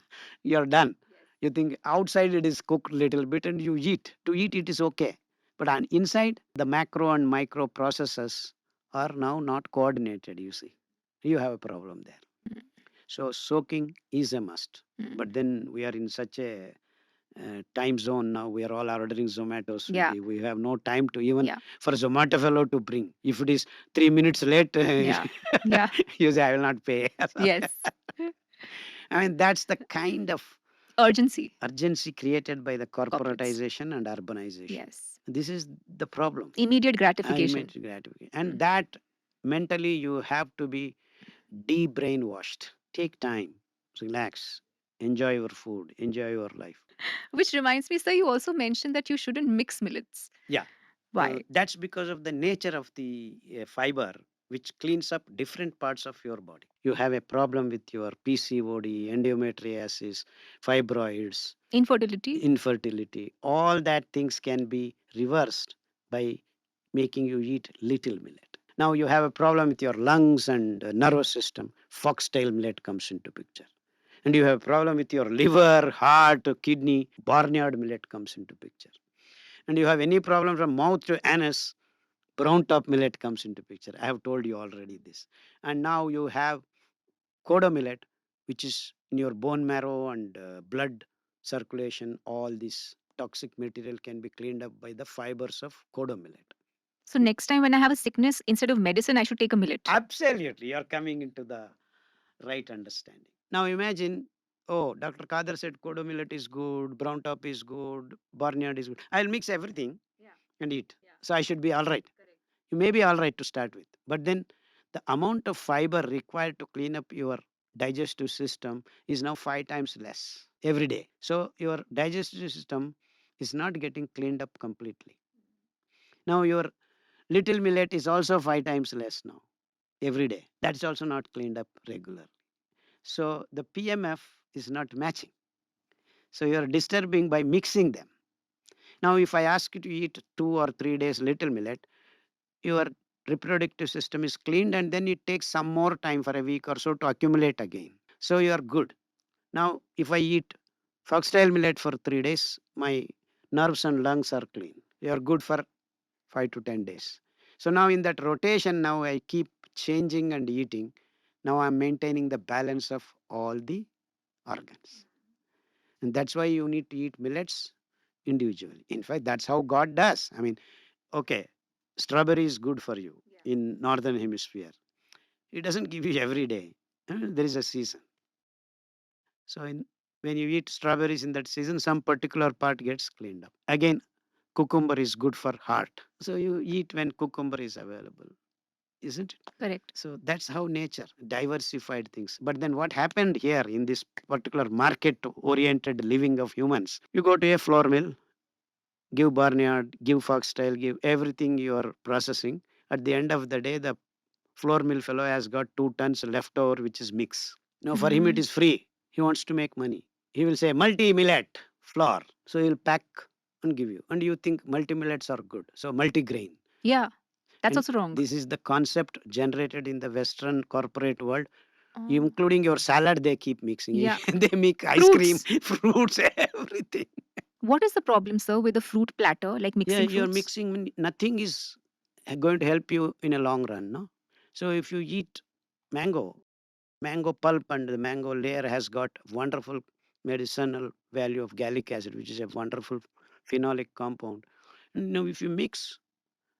you're done. You think outside it is cooked little bit and you eat. To eat it is okay. But on inside, the macro and micro processes are now not coordinated, you see. You have a problem there. So soaking is a must. Mm. But then we are in such a time zone now. We are all ordering Zomato, Yeah. Swiggy. We have no time to even Yeah. for Zomato fellow to bring. If it is 3 minutes late, Yeah. Yeah. you say, I will not pay. Yes. I mean, that's the kind of Urgency. urgency created by the Corporates. corporatization and urbanization. Yes. This is the problem. Immediate gratification. Immediate gratification. And that mentally you have to be de-brainwashed. Take time, relax, enjoy your food, enjoy your life. Which reminds me, sir, you also mentioned that you shouldn't mix millets. Yeah. Why? That's because of the nature of the fiber, which cleans up different parts of your body. You have a problem with your PCOD, endometriosis, fibroids, Infertility. infertility. All that things can be reversed by making you eat little millet. Now you have a problem with your lungs and nervous system. Foxtail millet comes into picture. And you have a problem with your liver, heart, kidney. Barnyard millet comes into picture. And you have any problem from mouth to anus, brown top millet comes into picture. I have told you already this. And now you have Kodo millet, which is in your bone marrow and blood circulation, all this toxic material can be cleaned up by the fibers of kodo millet. So next time when I have a sickness, instead of medicine, I should take a millet. Absolutely, you're coming into the right understanding. Now imagine, oh, Dr. Khadar said kodo millet is good, brown top is good, barnyard is good. I'll mix everything and eat. So I should be all right. You may be all right to start with, but then the amount of fiber required to clean up your digestive system is now 5 times less every day. So your digestive system is not getting cleaned up completely. Now your little millet is also 5 times less now every day. That's also not cleaned up regularly. So the PMF is not matching. So you are disturbing by mixing them. Now, if I ask you to eat 2 or 3 days little millet, your reproductive system is cleaned and then it takes some more time for a week or so to accumulate again. So you are good. Now, if I eat foxtail millet for 3 days, my nerves and lungs are clean. You are good for 5 to 10 days. So now in that rotation, now I keep changing and eating. Now I'm maintaining the balance of all the organs. And that's why you need to eat millets individually. In fact, that's how God does. I mean, okay, strawberry is good for you in northern hemisphere. It doesn't give you every day. There is a season. So when you eat strawberries in that season, some particular part gets cleaned up. Again, cucumber is good for heart. So you eat when cucumber is available, isn't it? Correct. So that's how nature diversified things. But then what happened here in this particular market oriented living of humans? You go to a flour mill, give barnyard, give foxtail, give everything you are processing. At the end of the day, the flour mill fellow has got 2 tons left over, which is mix. Now, for him, it is free. He wants to make money. He will say multi millet flour. So he'll pack and give you. And you think multi millets are good. So multi grain. Yeah, that's And also wrong. this is the concept generated in the Western corporate world. Oh. Including your salad, they keep mixing. Yeah. They make ice Fruits. cream, fruits, everything. What is the problem, sir, with a fruit platter, like Yeah, mixing you're fruits? mixing. Nothing is going to help you in a long run. No. So if you eat mango pulp and the mango layer has got wonderful medicinal value of gallic acid, which is a wonderful phenolic compound. Now, if you mix,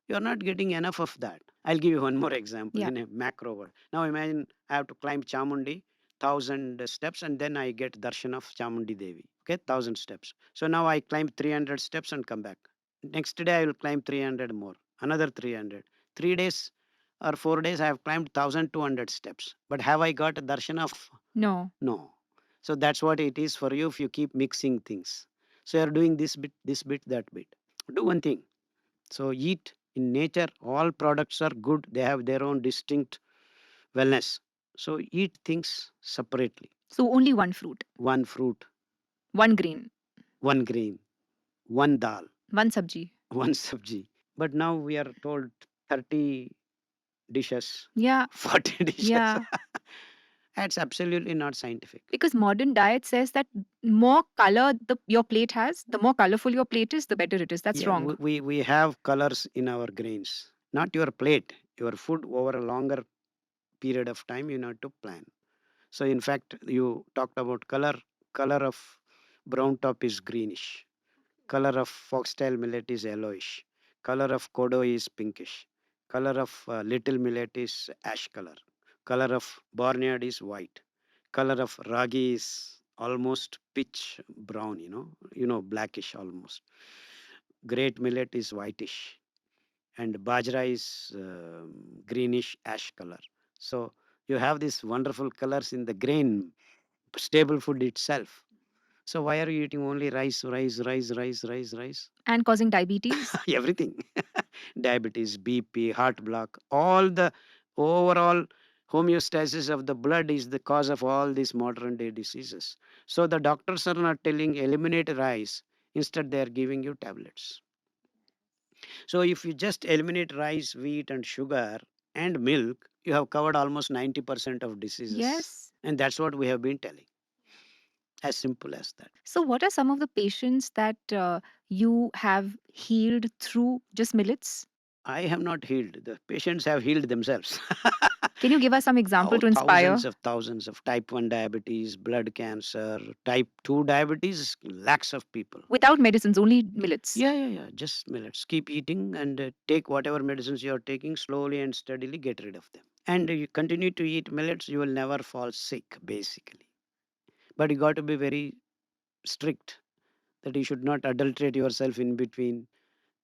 you're not getting enough of that. I'll give you one more example Yeah. in a macro word. Now, imagine I have to climb Chamundi, 1,000 steps, and then I get darshan of Chamundi Devi. Okay, 1,000 steps. So now I climb 300 steps and come back. Next day, I will climb 300 more, another 300. 3 days or 4 days, I have climbed 1,200 steps. But have I got a darshan of? No. No. So that's what it is for you if you keep mixing things. So you're doing this bit, that bit. Do one thing. So eat in nature. All products are good. They have their own distinct wellness. So eat things separately. So only one fruit, One fruit, one grain, one grain, one dal, one sabji. one sabji. But now we are told 30 dishes, Yeah. 40 dishes. Yeah. That's absolutely not scientific. Because modern diet says that more color your plate has, the more colorful your plate is, the better it is. That's Yeah, wrong. we have colors in our grains, not your plate. Your food over a longer period of time you need to plan. So in fact, you talked about color. Color of brown top is greenish. Color of foxtail millet is yellowish. Color of kodo is pinkish. Color of little millet is ash color. Color of barnyard is white. Color of ragi is almost pitch brown. Blackish almost. Great millet is whitish, and bajra is greenish ash color. So you have these wonderful colors in the grain stable food itself. So why are you eating only rice, rice, rice, rice, rice, rice? And causing diabetes. Everything. Diabetes, BP, heart block, all the overall homeostasis of the blood is the cause of all these modern day diseases. So the doctors are not telling eliminate rice, instead they are giving you tablets. So if you just eliminate rice, wheat and sugar and milk, you have covered almost 90% of diseases. Yes. And that's what we have been telling. As simple as that. So, what are some of the patients that you have healed through just millets? I have not healed. The patients have healed themselves. Can you give us some example Oh, to inspire? thousands of type 1 diabetes, blood cancer, type 2 diabetes, lakhs of people. Without medicines, only millets. Yeah. Just millets. Keep eating and take whatever medicines you are taking, slowly and steadily get rid of them. And you continue to eat millets, you will never fall sick, basically. But you got to be very strict that you should not adulterate yourself in between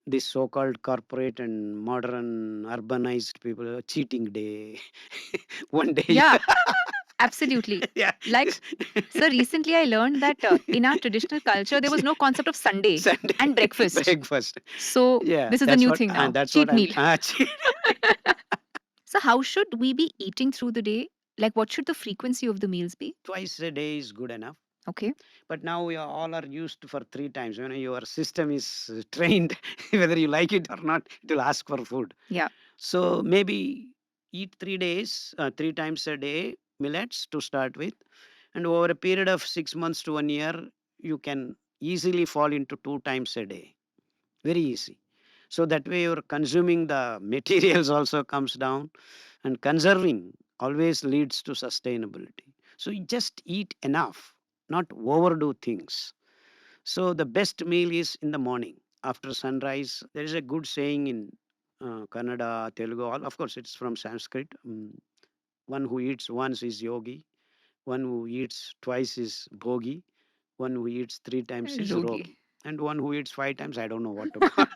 this so-called corporate and modern urbanized people. Cheating day. One day. Yeah, absolutely. Yeah. Like, so recently I learned that in our traditional culture, there was no concept of Sunday Sunday and breakfast. breakfast. So Yeah, this is the that's new what thing now. that's Cheat what I'm meal. cheat. So how should we be eating through the day? Like, what should the frequency of the meals be? Twice a day is good enough. Okay. But now we are all are used for 3 times. Your system is trained, whether you like it or not, it will ask for food. Yeah. So maybe eat 3 days, 3 times a day, millets to start with. And over a period of 6 months to 1 year, you can easily fall into 2 times a day. Very easy. So that way your consuming the materials also comes down, and conserving always leads to sustainability. So you just eat enough, not overdo things. So the best meal is in the morning after sunrise. There is a good saying in Kannada, Telugu, all of course it's from Sanskrit. One who eats once is yogi, one who eats twice is bhogi, one who eats 3 times is Rogi. rogi, and one who eats 5 times, I don't know what to call.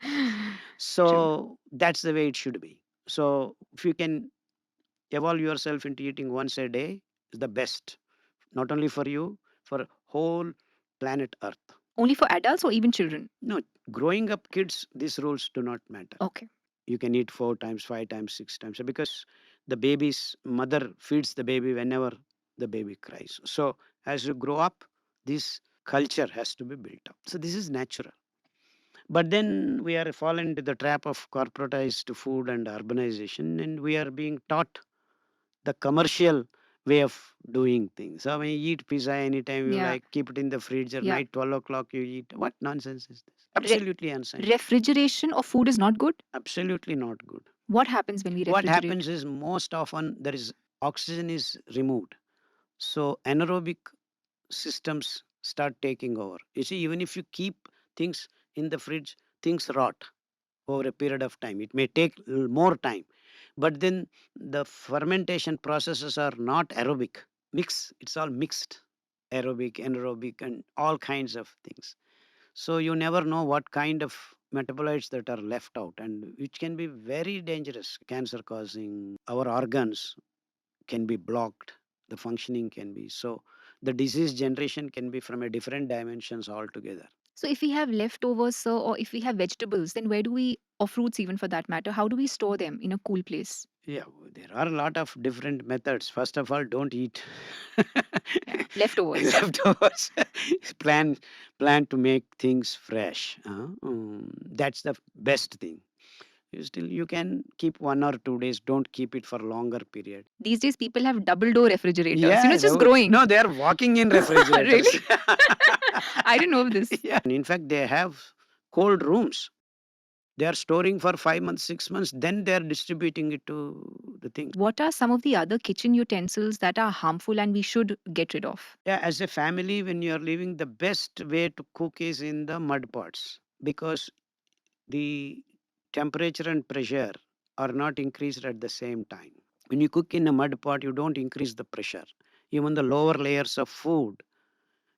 True. So that's the way it should be. So if you can evolve yourself into eating once a day, is the best, not only for you, for whole planet Earth. Only for adults or even children? No, growing up kids, these rules do not matter. Okay. You can eat 4 times, 5 times, 6 times, because the baby's mother feeds the baby whenever the baby cries. So as you grow up, this culture has to be built up. So this is natural. But then we are fallen into the trap of corporatized food and urbanization, and we are being taught the commercial way of doing things. So when you eat pizza anytime you Yeah. like, keep it in the fridge, or Yeah. night 12 o'clock you eat. What nonsense is this? Re- Absolutely unscientific. Refrigeration of food is not good? Absolutely not good. What happens when we refrigerate? What happens is most often there is oxygen is removed. So anaerobic systems start taking over. You see, even if you keep things in the fridge, things rot over a period of time. It may take more time, but then the fermentation processes are not aerobic. It's all mixed, aerobic, anaerobic, and all kinds of things. So you never know what kind of metabolites that are left out, and which can be very dangerous, cancer causing. Our organs can be blocked, the functioning can be. So the disease generation can be from a different dimensions altogether. So if we have leftovers, sir, or if we have vegetables, then where do we, or fruits even for that matter, how do we store them in a cool place? Yeah, there are a lot of different methods. First of all, don't eat Yeah. Leftovers. leftovers. plan plan to make things fresh. That's the best thing. You can keep 1 or 2 days. Don't keep it for longer period. These days, people have double door refrigerators. Yeah, It's just growing. no, they are walking in refrigerators. Really? I didn't know this. Yeah, in fact, they have cold rooms. They are storing for 5 months, 6 months. Then they are distributing it to the thing. What are some of the other kitchen utensils that are harmful and we should get rid of? Yeah, as a family, when you are living, the best way to cook is in the mud pots, because the temperature and pressure are not increased at the same time. When you cook in a mud pot, you don't increase the pressure. Even the lower layers of food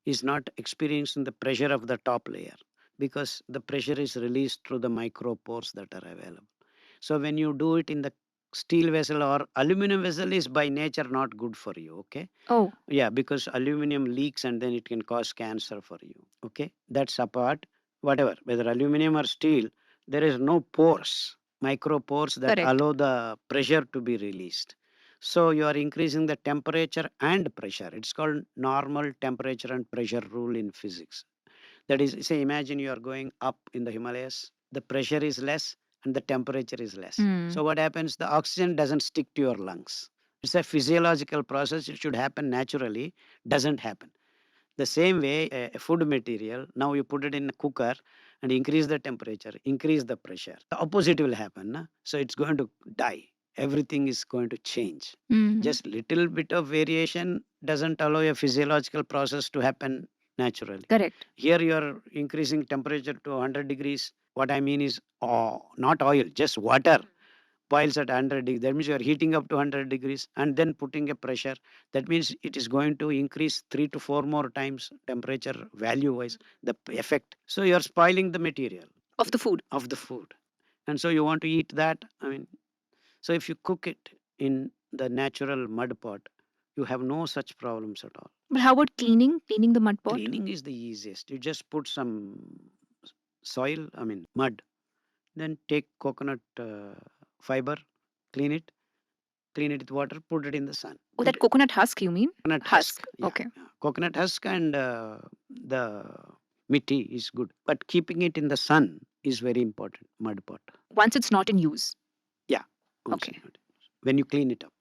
is not experiencing the pressure of the top layer, because the pressure is released through the micropores that are available. So when you do it in the steel vessel or aluminum vessel, is by nature not good for you. Okay. Oh, Yeah, because aluminum leaks and then it can cause cancer for you. Okay, that's apart. Whatever, whether aluminum or steel, there is no pores, micropores that correct. allow the pressure to be released. So you are increasing the temperature and pressure. It's called normal temperature and pressure rule in physics. That is, say, imagine you are going up in the Himalayas, the pressure is less and the temperature is less. Hmm. So what happens? The oxygen doesn't stick to your lungs. It's a physiological process. It should happen naturally. Doesn't happen. The same way, a food material, now you put it in a cooker and increase the temperature, increase the pressure. The opposite will happen. Na? So it's going to die. everything is going to change. Mhm. Just little bit of variation doesn't allow a physiological process to happen naturally. Correct. Here you are increasing temperature to 100 degrees. What I mean is, not oil, just water boils at 100 degrees. That means you are heating up to 100 degrees and then putting a pressure. That means it is going to increase 3 to 4 more times temperature value wise, the effect. So you are spoiling the material Of the food. of the food. And so you want to eat that. I mean, so if you cook it in the natural mud pot, you have no such problems at all. But how about cleaning? Cleaning the mud pot? Cleaning is the easiest. You just put some soil, I mean mud, then take coconut fiber, clean it, with water, put it in the sun. Oh, that coconut husk, you mean? Coconut Husk. yeah, Okay. yeah. Coconut husk and the mitti is good, but keeping it in the sun is very important. Mud pot. Once it's not in use. Yeah. once Okay. in- When you clean it up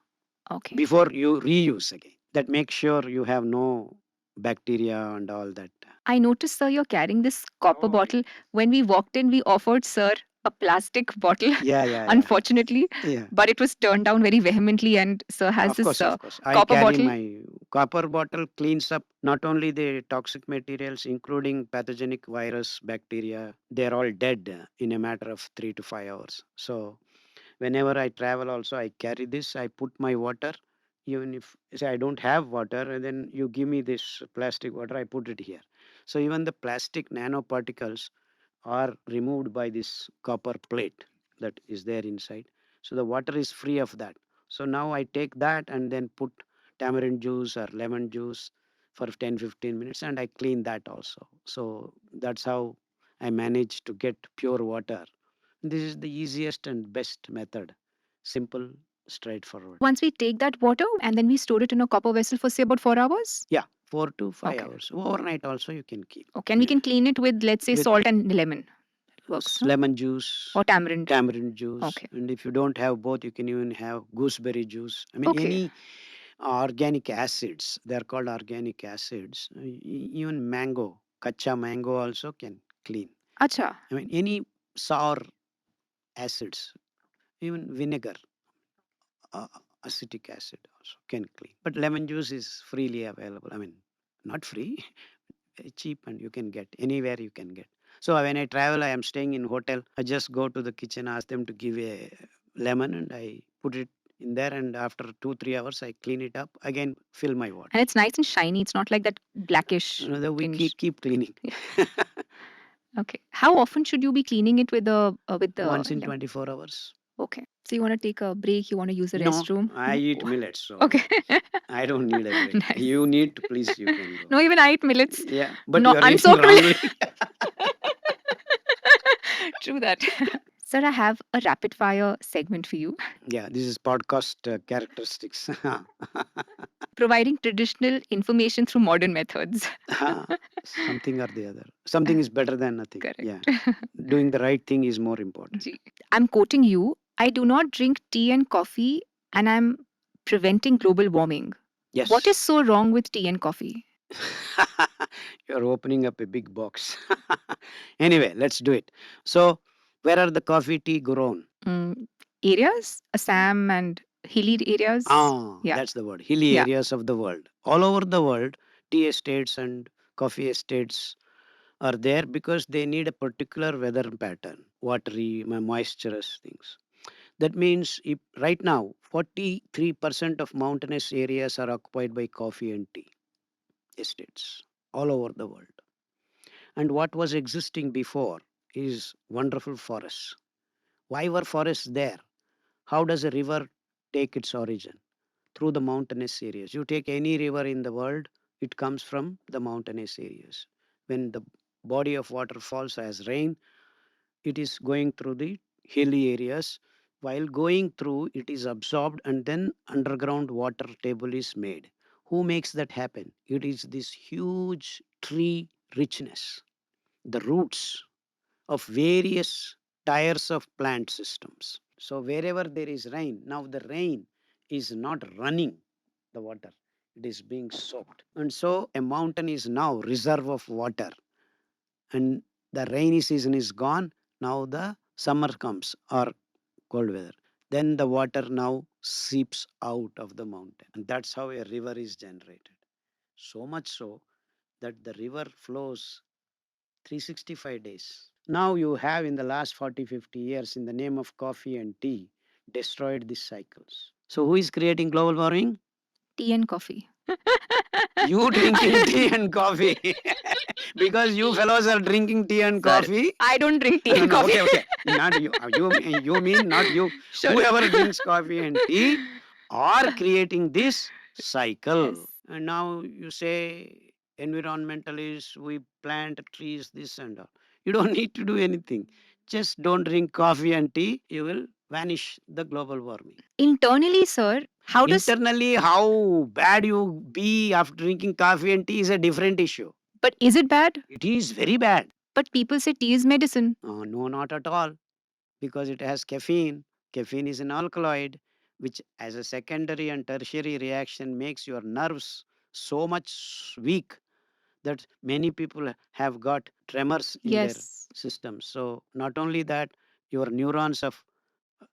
Okay. before you reuse again, that makes sure you have no bacteria and all that. I noticed, sir, you're carrying this copper Oh, bottle. When we walked in, we offered sir a plastic bottle, yeah. unfortunately, Yeah. but it was turned down very vehemently, and sir has this Of course. I copper carry bottle. my copper bottle, cleans up not only the toxic materials, including pathogenic virus, bacteria. They're all dead in a matter of 3 to 5 hours. So whenever I travel, also I carry this. I put my water. Even if say I don't have water, and then you give me this plastic water, I put it here. So even the plastic nanoparticles are removed by this copper plate that is there inside. So the water is free of that. So now I take that and then put tamarind juice or lemon juice for 10 to 15 minutes and I clean that also. So that's how I manage to get pure water. This is the easiest and best method. Simple, straightforward. Once we take that water and then we store it in a copper vessel for say about 4 hours. Yeah, 4 to 5 Okay. hours. Overnight also you can keep. Okay, and we Yeah. can clean it with, let's say, With salt and lemon. Works, no? lemon juice Or tamarind. juice. Okay. And if you don't have both, you can even have gooseberry juice. I mean, Okay. any organic acids, they're called organic acids. Even mango, kacha mango also can clean. Acha. I mean, any sour acids, even vinegar, uh, acetic acid also can clean. But lemon juice is freely available. I mean, not free, cheap, and you can get anywhere you can get. So when I travel, I am staying in hotel. I just go to the kitchen, ask them to give a lemon, and I put it in there. And after 2 3 hours, I clean it up again, fill my water. And it's nice and shiny. It's not like that blackish. Another we tinge. keep cleaning. Okay. How often should you be cleaning it with the Once in lemon? 24 hours. Okay. So you want to take a break? You want to use the No, restroom? I No? eat millets, so Okay. I don't need a break. Nice. You need to, please, you can go. No, even I eat millets. Yeah, but No, you are eating unsoaked wrongly. True that. Sir, I have a rapid fire segment for you. Yeah, this is podcast characteristics. Providing traditional information through modern methods. Something or the other. Something is better than nothing. Correct. Yeah, doing the right thing is more important. Gee. I'm quoting you. I do not drink tea and coffee, and I'm preventing global warming. Yes. What is so wrong with tea and coffee? You're opening up a big box. Anyway, let's do it. So, where are the coffee tea grown? Areas? Assam and hilly areas? Yeah. That's the word. Hilly Yeah. areas of the world. All over the world, tea estates and coffee estates are there because they need a particular weather pattern, watery, moisturous things. That means if right now 43% of mountainous areas are occupied by coffee and tea estates all over the world. And what was existing before is wonderful forests. Why were forests there? How does a river take its origin? Through the mountainous areas. You take any river in the world, it comes from the mountainous areas. When the body of water falls as rain, it is going through the hilly areas. While going through, it is absorbed and then underground water table is made. Who makes that happen? It is this huge tree richness, the roots of various tiers of plant systems. So wherever there is rain, now the rain is not running the water, it is being soaked. And so a mountain is now reserve of water, and the rainy season is gone. Now the summer comes or cold weather. Then the water now seeps out of the mountain. And that's how a river is generated. So much so that the river flows 365 days. Now you have in the last 40, 50 years, in the name of coffee and tea, destroyed these cycles. So who is creating global warming? Tea and coffee. You drinking tea and coffee. Because you fellows are drinking tea and Sir, coffee. I don't drink tea No, and no, coffee. okay, okay. Not you. You mean not you. Sure. Whoever drinks coffee and tea are creating this Yes. cycle. And now you say environmentalists, we plant trees, this and all. You don't need to do anything. Just don't drink coffee and tea. You will vanish the global warming. Internally, sir, how does. Internally, how bad you be after drinking coffee and tea is a different issue. But is it bad? It is very bad. But people say tea is medicine. No, not at all. Because it has caffeine. Caffeine is an alkaloid, which, as a secondary and tertiary reaction, makes your nerves so much weak that many people have got tremors in their Yes. system. So, not only that, your neurons of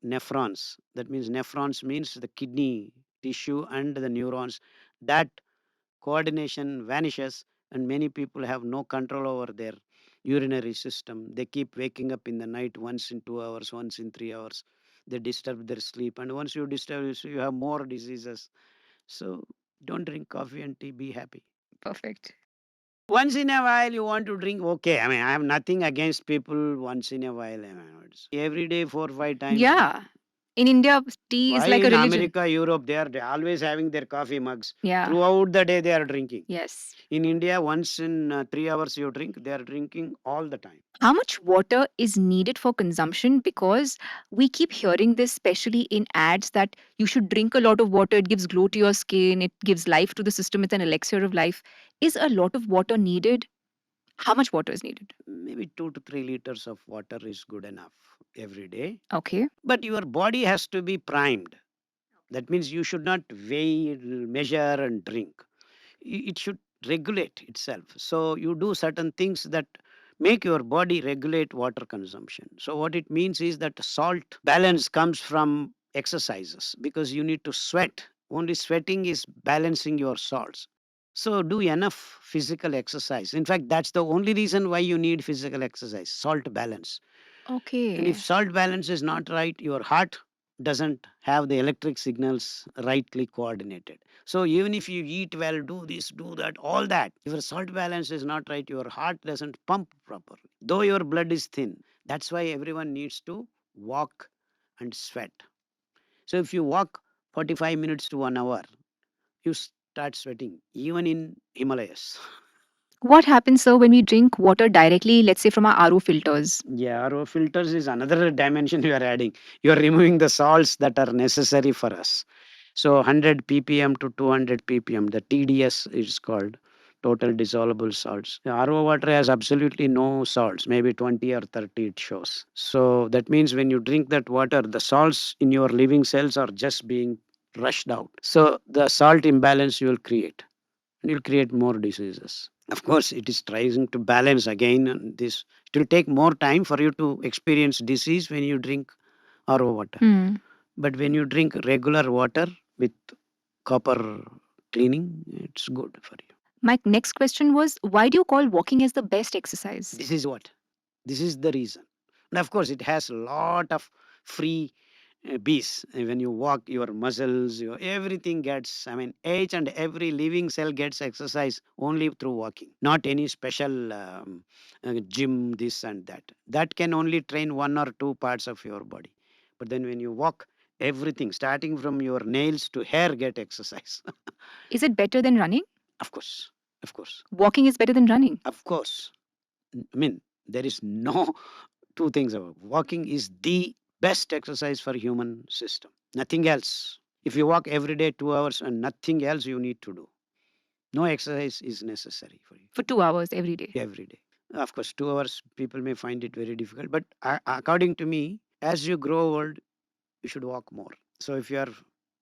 nephrons, that means nephrons means the kidney tissue and the neurons, that coordination vanishes, and many people have no control over their urinary system. They keep waking up in the night once in 2 hours, once in 3 hours. They disturb their sleep, and once you disturb, you have more diseases. So don't drink coffee and tea. Be happy. Perfect. Once in a while, you want to drink. Okay, I mean, I have nothing against people once in a while. I mean, every day, 4 5 times. Yeah. In India, tea is Why like a in religion. America, Europe, they are always having their coffee mugs. Yeah. Throughout the day, they are drinking. Yes. In India, once in 3 hours you drink, they are drinking all the time. How much water is needed for consumption? Because we keep hearing this, especially in ads, that you should drink a lot of water. It gives glow to your skin, it gives life to the system, it's an elixir of life. Is a lot of water needed? How much water is needed? Maybe 2 to 3 liters of water is good enough every day. Okay. But your body has to be primed. That means you should not weigh, measure, and drink. It should regulate itself. So you do certain things that make your body regulate water consumption. So what it means is that salt balance comes from exercises, because you need to sweat. Only sweating is balancing your salts. So do enough physical exercise. In fact, that's the only reason why you need physical exercise, salt balance. And if Okay. salt balance is not right, your heart doesn't have the electric signals rightly coordinated. So even if you eat well, do this, do that, all that, if your salt balance is not right, your heart doesn't pump properly. Though your blood is thin, that's why everyone needs to walk and sweat. So if you walk 45 minutes to 1 hour, you start sweating, even in Himalayas. What happens, sir, when we drink water directly, let's say from our RO filters? Yeah, RO filters is another dimension you are adding. You are removing the salts that are necessary for us. So 100 ppm to 200 ppm, the TDS is called, total dissolvable salts. The RO water has absolutely no salts, maybe 20 or 30 it shows. So that means when you drink that water, the salts in your living cells are just being rushed out. So the salt imbalance you will create, and you'll create more diseases. Of course, it is trying to balance again. And this, it will take more time for you to experience disease when you drink RO water. Hmm. But when you drink regular water with copper cleaning, it's good for you. My next question was, why do you call walking as the best exercise? This is what. This is the reason. And of course, it has a lot of free bees. When you walk, your muscles, your everything gets, I mean, each and every living cell gets exercise only through walking, not any special gym, this and that. That can only train one or two parts of your body. But then when you walk, everything, starting from your nails to hair, get exercise. Is it better than running? Of course, of course, Walking is better than running. of course. I mean, there is no two things about walking is the best exercise for human system. Nothing else. If you walk every day 2 hours and nothing else you need to do, no exercise is necessary for you For 2 hours every day. every day. Of course, 2 hours people may find it very difficult, but according to me, as you grow old, you should walk more. So if you are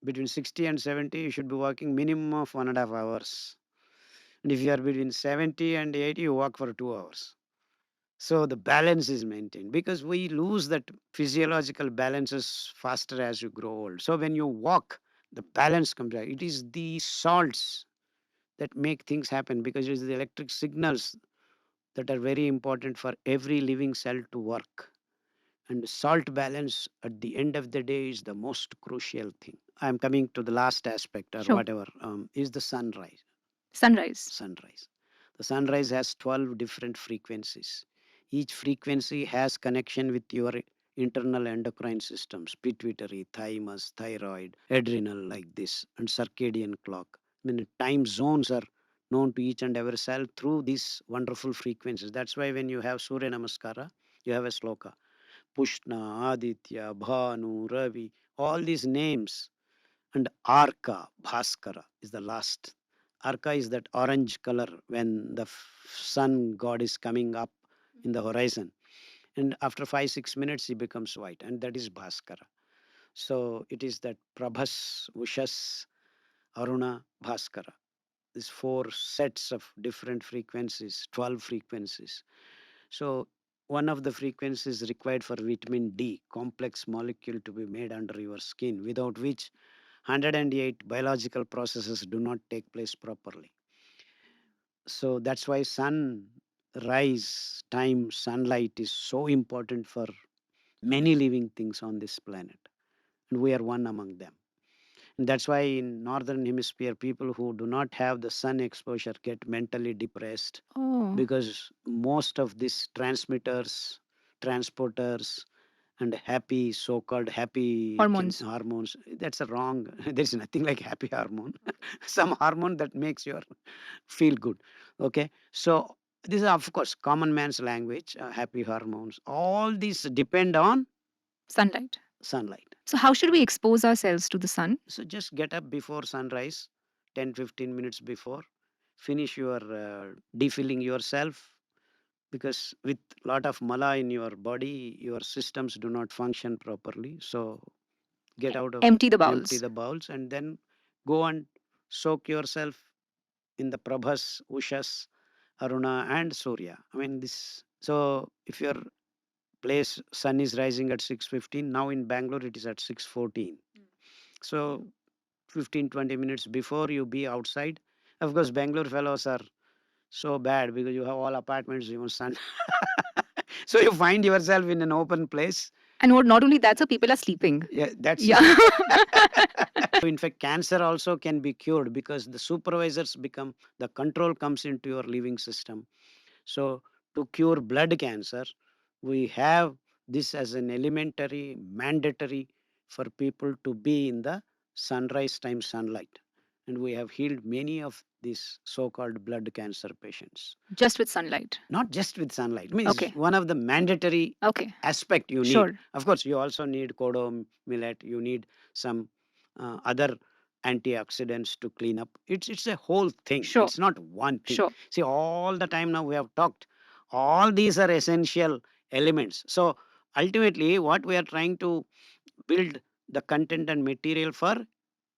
between 60 and 70, you should be walking minimum of 1.5 hours. And if you are between 70 and 80, you walk for 2 hours. So the balance is maintained because we lose that physiological balances faster as you grow old. So when you walk, the balance comes back. It is the salts that make things happen because it is the electric signals that are very important for every living cell to work. And salt balance at the end of the day is the most crucial thing. I'm coming to the last aspect or Sure. whatever, is the sunrise. Sunrise. Sunrise. The sunrise has 12 different frequencies. Each frequency has connection with your internal endocrine systems, pituitary, thymus, thyroid, adrenal, like this, and circadian clock. I mean, time zones are known to each and every cell through these wonderful frequencies. That's why when you have Surya Namaskara, you have a sloka. Pushna, Aditya, Bhanu, Ravi, all these names, and Arka, Bhaskara is the last. Arka is that orange color when the sun god is coming up in the horizon. And after 5 6 minutes, he becomes white, and that is Bhaskara. So it is that Prabhas, Ushas, Aruna, Bhaskara. These four sets of different frequencies, 12 frequencies. So one of the frequencies required for vitamin D, complex molecule to be made under your skin, without which 108 biological processes do not take place properly. So that's why sunrise time sunlight is so important for many living things on this planet, and we are one among them. And that's why in northern hemisphere, people who do not have the sun exposure get mentally depressed Oh. because most of these transmitters, transporters, and happy so-called happy Hormones. hormones, that's a wrong. There's nothing like happy hormone. Some hormone that makes you feel good. Okay, so this is of course common man's language. Happy hormones, all these depend on Sunlight. sunlight. So, how should we expose ourselves to the sun? So just get up before sunrise, 10 15 minutes before, finish your defilling yourself, because with lot of mala in your body, your systems do not function properly. So get out of, Empty the empty bowels. the bowls, and then go and soak yourself in the Prabhas, Ushas, Aruna, and Surya. I mean this. So if your place sun is rising at 6:15, now in Bangalore it is at 6:14. So 15 20 minutes before you be outside. Of course, Bangalore fellows are so bad because you have all apartments, even sun. So you find yourself in an open place. And what, not only that, so people are sleeping. Yeah, that's Yeah. in fact, cancer also can be cured because the supervisors become, the control comes into your living system. So to cure blood cancer, we have this as an elementary, mandatory for people to be in the sunrise time sunlight. And we have healed many of these so-called blood cancer patients. Just with sunlight. Not just with sunlight. I mean, it's Okay. one of the mandatory Okay. aspect you need. Sure. Of course, you also need kodo, millet. You need some other antioxidants to clean up. It's a whole thing. Sure. It's not one thing. Sure. See, all the time now we have talked. All these are essential elements. So ultimately, what we are trying to build the content and material for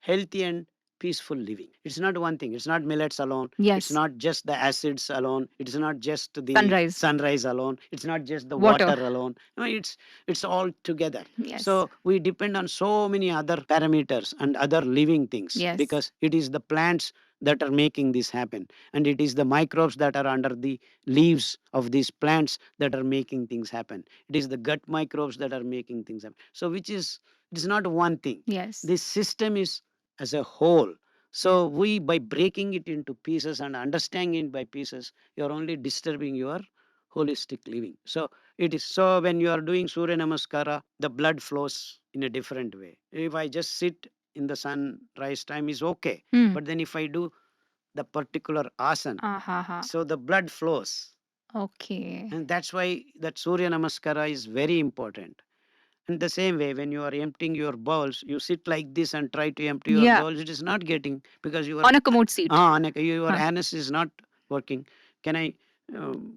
healthy and peaceful living. It's not one thing. It's not millets alone. Yes. It's not just the acids alone. It's not just the Sunrise. sunrise alone. It's not just the Water. water alone. No, it's all together. Yes. So we depend on so many other parameters and other living things. Yes. Because it is the plants that are making this happen, and it is the microbes that are under the leaves of these plants that are making things happen. It is the gut microbes that are making things happen. So which is, it is not one thing. Yes. This system is as a whole. So we, by breaking it into pieces and understanding it by pieces, you are only disturbing your holistic living. So it is, so when you are doing Surya Namaskara, the blood flows in a different way. If I just sit in the sunrise time is okay. But then if I do the particular asana, so the blood flows. Okay. And that's why that Surya Namaskara is very important. In the same way, when you are emptying your bowls, you sit like this and try to empty your bowls. It is not getting, because you are On a commode seat. your Huh. anus is not working. Can I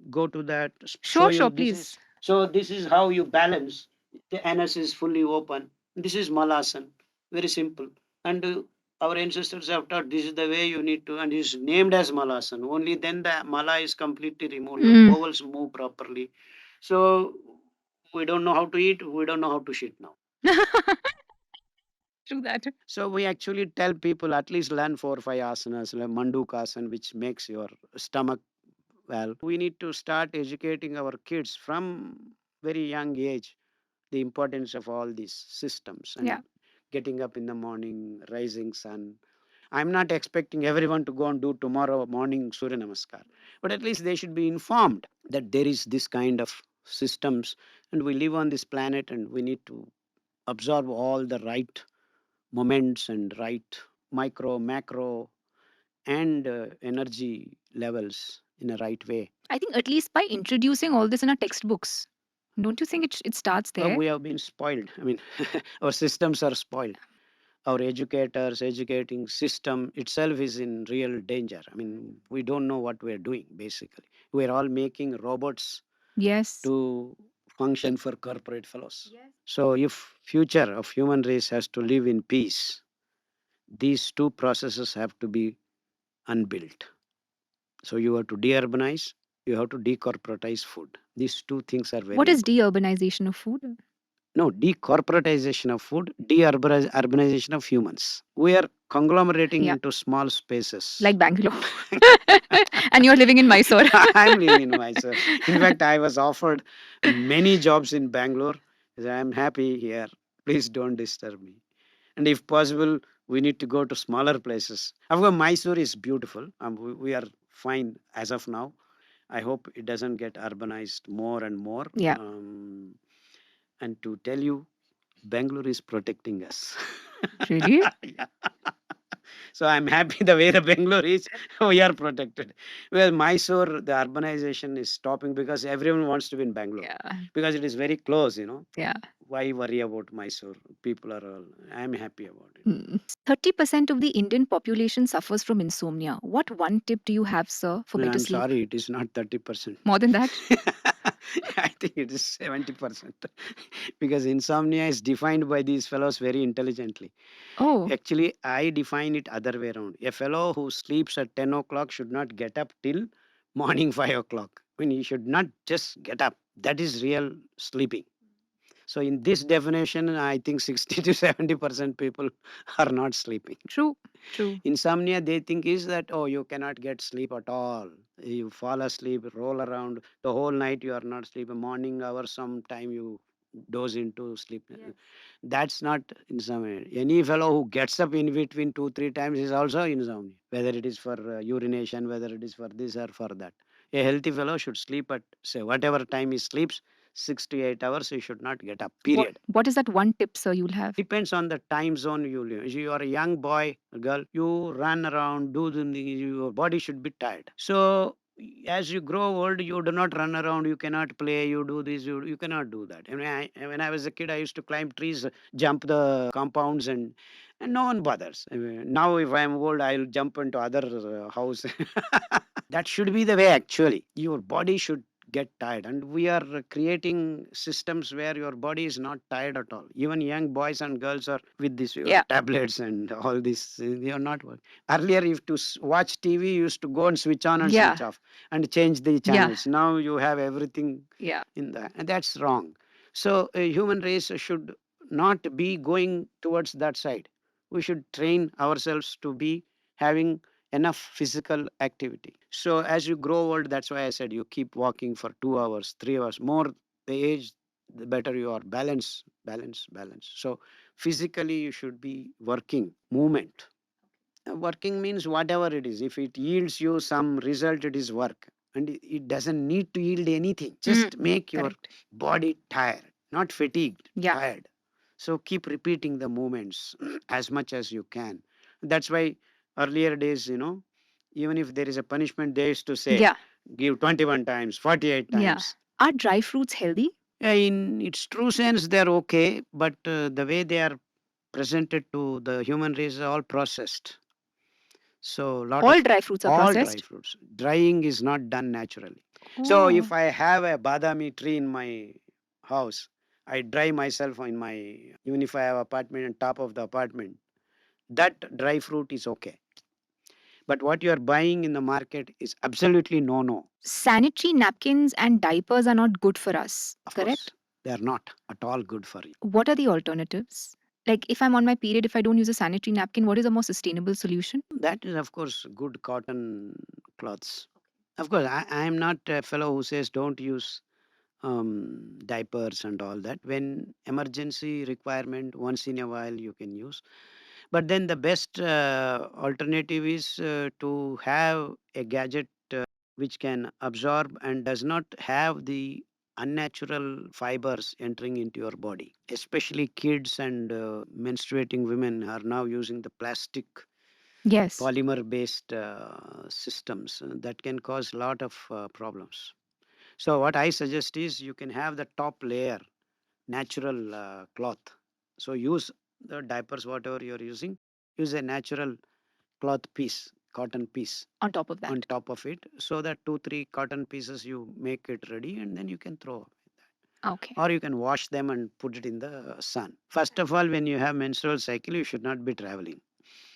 go to that? Sure, sure, This please. so this is how you balance. The anus is fully open. This is malasan. Very simple. And our ancestors have taught this is the way you need to, and it is named as malasan. Only then the mala is completely removed. Your bowels move properly. So we don't know how to eat, we don't know how to shit now. True that. So we actually tell people at least learn 4 or 5 asanas, like Mandukasana, which makes your stomach well. We need to start educating our kids from very young age the importance of all these systems and Yeah. getting up in the morning, rising sun. I'm not expecting everyone to go and do tomorrow morning Surya Namaskar, but at least they should be informed that there is this kind of systems and we live on this planet and we need to absorb all the right moments and right micro, macro, and energy levels in a right way. I think at least by introducing all this in our textbooks, don't you think it starts Well, there? we have been spoiled. I mean, our systems are spoiled. Our educators, educating system itself is in real danger. I mean, we don't know what we're doing basically. We're all making robots Yes. to function for corporate fellows. Yes. So if future of human race has to live in peace, these two processes have to be unbuilt. So you have to de-urbanize, you have to decorporatize food. These two things are very What is important. deurbanization of food? No, decorporatization of food, de-urbanization of humans. We are conglomerating Yeah. into small spaces. Like Bangalore. And you're living in Mysore. I'm living in Mysore. In fact, I was offered many jobs in Bangalore. I said, I'm happy here. Please don't disturb me. And if possible, we need to go to smaller places. Of course, Mysore is beautiful. We are fine as of now. I hope it doesn't get urbanized more and more. Yeah. And to tell you, Bangalore is protecting us. Really? Yeah. So I'm happy the way the Bangalore is, we are protected. Well, Mysore, the urbanization is stopping because everyone wants to be in Bangalore. Yeah. Because it is very close, Yeah. Why worry about Mysore? People are all, I'm happy about it. 30% of the Indian population suffers from insomnia. What one tip do you have, sir, for better I'm sleep? sorry, it is not 30%. More than that? I think it is 70%. Because insomnia is defined by these fellows very intelligently. Oh, Actually, I define it other way around. A fellow who sleeps at 10 o'clock should not get up till morning 5 o'clock. I mean, he should not just get up. That is real sleeping. So, in this definition, I think 60 to 70% people are not sleeping. true. True. Insomnia, they think is that, oh, you cannot get sleep at all. You fall asleep, roll around the whole night, you are not sleeping. Morning hours, sometime you doze into sleep. Yes. That's not insomnia. Any fellow who gets up in between 2, 3 times is also insomnia, whether it is for urination, whether it is for this or for that. A healthy fellow should sleep at, say, whatever time he sleeps, 6 to 8 hours, he should not get up, period. What is that one tip, sir, you'll have? Depends on the time zone you live. If you are a young boy, a girl, you run around, do the things, your body should be tired. So as you grow old, you do not run around, you cannot play, you do this, you cannot do that. When I was a kid, I used to climb trees, jump the compounds, and no one bothers. I mean, now, if I'm old, I'll jump into other house. That should be the way, actually. Your body should get tired, and we are creating systems where your body is not tired at all. Even young boys and girls are with this Yeah. tablets and all this, they are not working. Earlier, if to watch TV, you used to go and switch on and Yeah. switch off and change the Yeah. channels. Now you have everything Yeah. in that, and that's wrong. So a human race should not be going towards that side. We should train ourselves to be having enough physical activity. So as you grow old, that's why I said you keep walking for 2 hours, 3 hours. More the age, the better you are. Balance, balance, balance. So physically, you should be working, movement. Working means whatever it is. If it yields you some result, it is work. And it doesn't need to yield anything. Just make your Correct. body tired, not fatigued, Yeah. tired. So keep repeating the movements as much as you can. That's why earlier days, even if there is a punishment, they used to say, Yeah. give 21 times, 48 Yeah. times. Are dry fruits healthy? Yeah, in its true sense, they're okay, but the way they are presented to the human race is all processed. So lot All of dry fruits are all dry processed? fruits. Drying is not done naturally. So Oh. if I have a badami tree in my house, I dry myself in my, even if I have apartment on top of the apartment, that dry fruit is okay. But what you are buying in the market is absolutely no. Sanitary napkins and diapers are not good for us, Of correct? course, they are not at all good for you. What are the alternatives? Like if I'm on my period, if I don't use a sanitary napkin, what is a more sustainable solution? That is, of course, good cotton cloths. Of course, I am not a fellow who says don't use diapers and all that. When emergency requirement, once in a while you can use. But then the best alternative is to have a gadget which can absorb and does not have the unnatural fibers entering into your body. Especially kids and menstruating women are now using the plastic Yes. polymer based systems that can cause a lot of problems. So what I suggest is you can have the top layer natural cloth. So use the diapers whatever you're using, use a natural cloth piece, cotton piece On top of that. on top of it, so that 2 3 cotton pieces you make it ready and then you can throw away. Okay. Or you can wash them and put it in the sun. First of all, when you have menstrual cycle, you should not be traveling.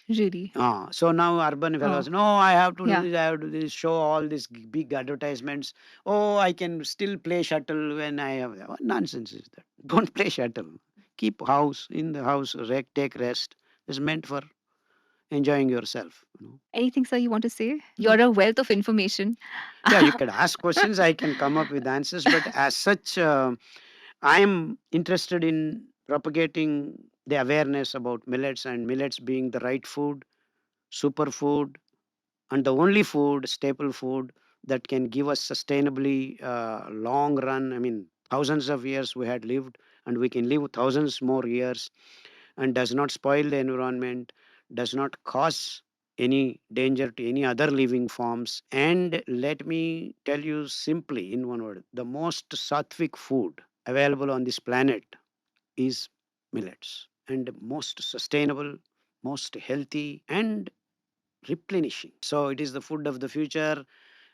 Really? So now urban fellows, Oh. no, I have to do Yeah. this, I have to do this, show all these big advertisements. Oh, I can still play shuttle when I have. What nonsense is that? Don't play shuttle. Keep house in the house, take rest. It's meant for enjoying yourself. Anything, sir, you want to say? No. You're a wealth of information. Yeah, you can ask questions. I can come up with answers. But as such, I am interested in propagating the awareness about millets and millets being the right food, superfood, and the only food, staple food that can give us sustainably long run. I mean, thousands of years we had lived, and we can live thousands more years, and does not spoil the environment, does not cause any danger to any other living forms. And let me tell you simply in one word, the most sattvic food available on this planet is millets, and most sustainable, most healthy, and replenishing. So it is the food of the future.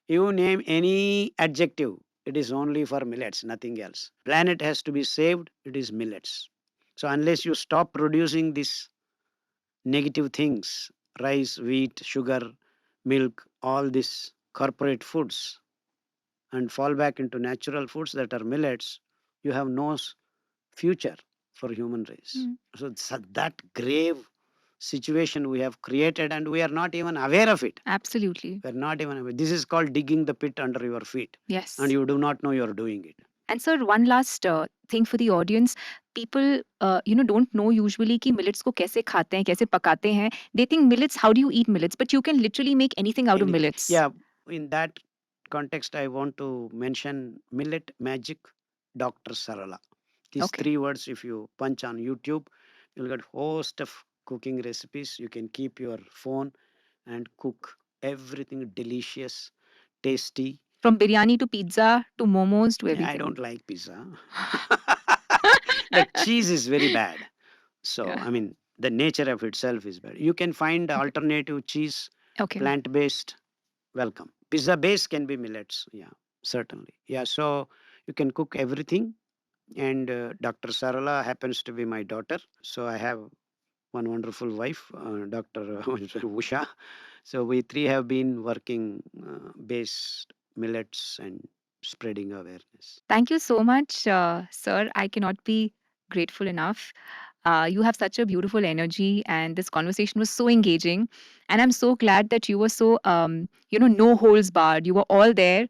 You name any adjective, it is only for millets, nothing else. Planet has to be saved, it is millets. So unless you stop producing these negative things, rice, wheat, sugar, milk, all these corporate foods, and fall back into natural foods that are millets, you have no future for human race. So it's that grave situation we have created, and we are not even aware of it. Absolutely. We're not even aware. This is called digging the pit under your feet. Yes. And you do not know you're doing it. And sir, one last thing for the audience. People, don't know usually कि millets को कैसे खाते हैं, कैसे पकाते हैं. They think millets, how do you eat millets? But you can literally make anything out of millets. Yeah, in that context, I want to mention Millet Magic Dr. Sarala. These Okay. 3 words, if you punch on YouTube, you'll get host of cooking recipes. You can keep your phone and cook everything delicious, tasty. From biryani to pizza to momos to Yeah, everything. I don't like pizza. The cheese is very bad. So, Yeah. I mean, the nature of itself is bad. You can find alternative cheese, Okay. plant based, welcome. Pizza base can be millets. Yeah, certainly. Yeah, so you can cook everything. And Dr. Sarala happens to be my daughter. So I have one wonderful wife, Dr. Usha. So we 3 have been working based millets and spreading awareness. Thank you so much, sir. I cannot be grateful enough. You have such a beautiful energy, and this conversation was so engaging. And I'm so glad that you were so, no holds barred. You were all there,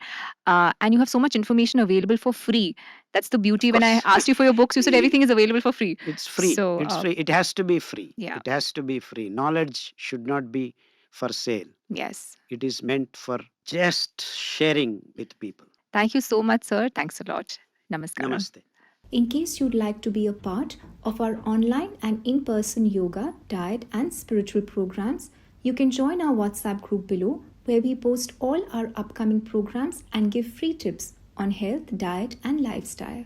and you have so much information available for free. That's the beauty. Of When I course. asked you for your books, you said everything is available for free. It's free. So, It's free. It has to be free. yeah. It has to be free. Knowledge should not be for sale. Yes. It is meant for just sharing with people. Thank you so much, sir. Thanks a lot. Namaskaram. Namaste. In case you'd like to be a part of our online and in-person yoga, diet and spiritual programs, you can join our WhatsApp group below, where we post all our upcoming programs and give free tips on health, diet and lifestyle.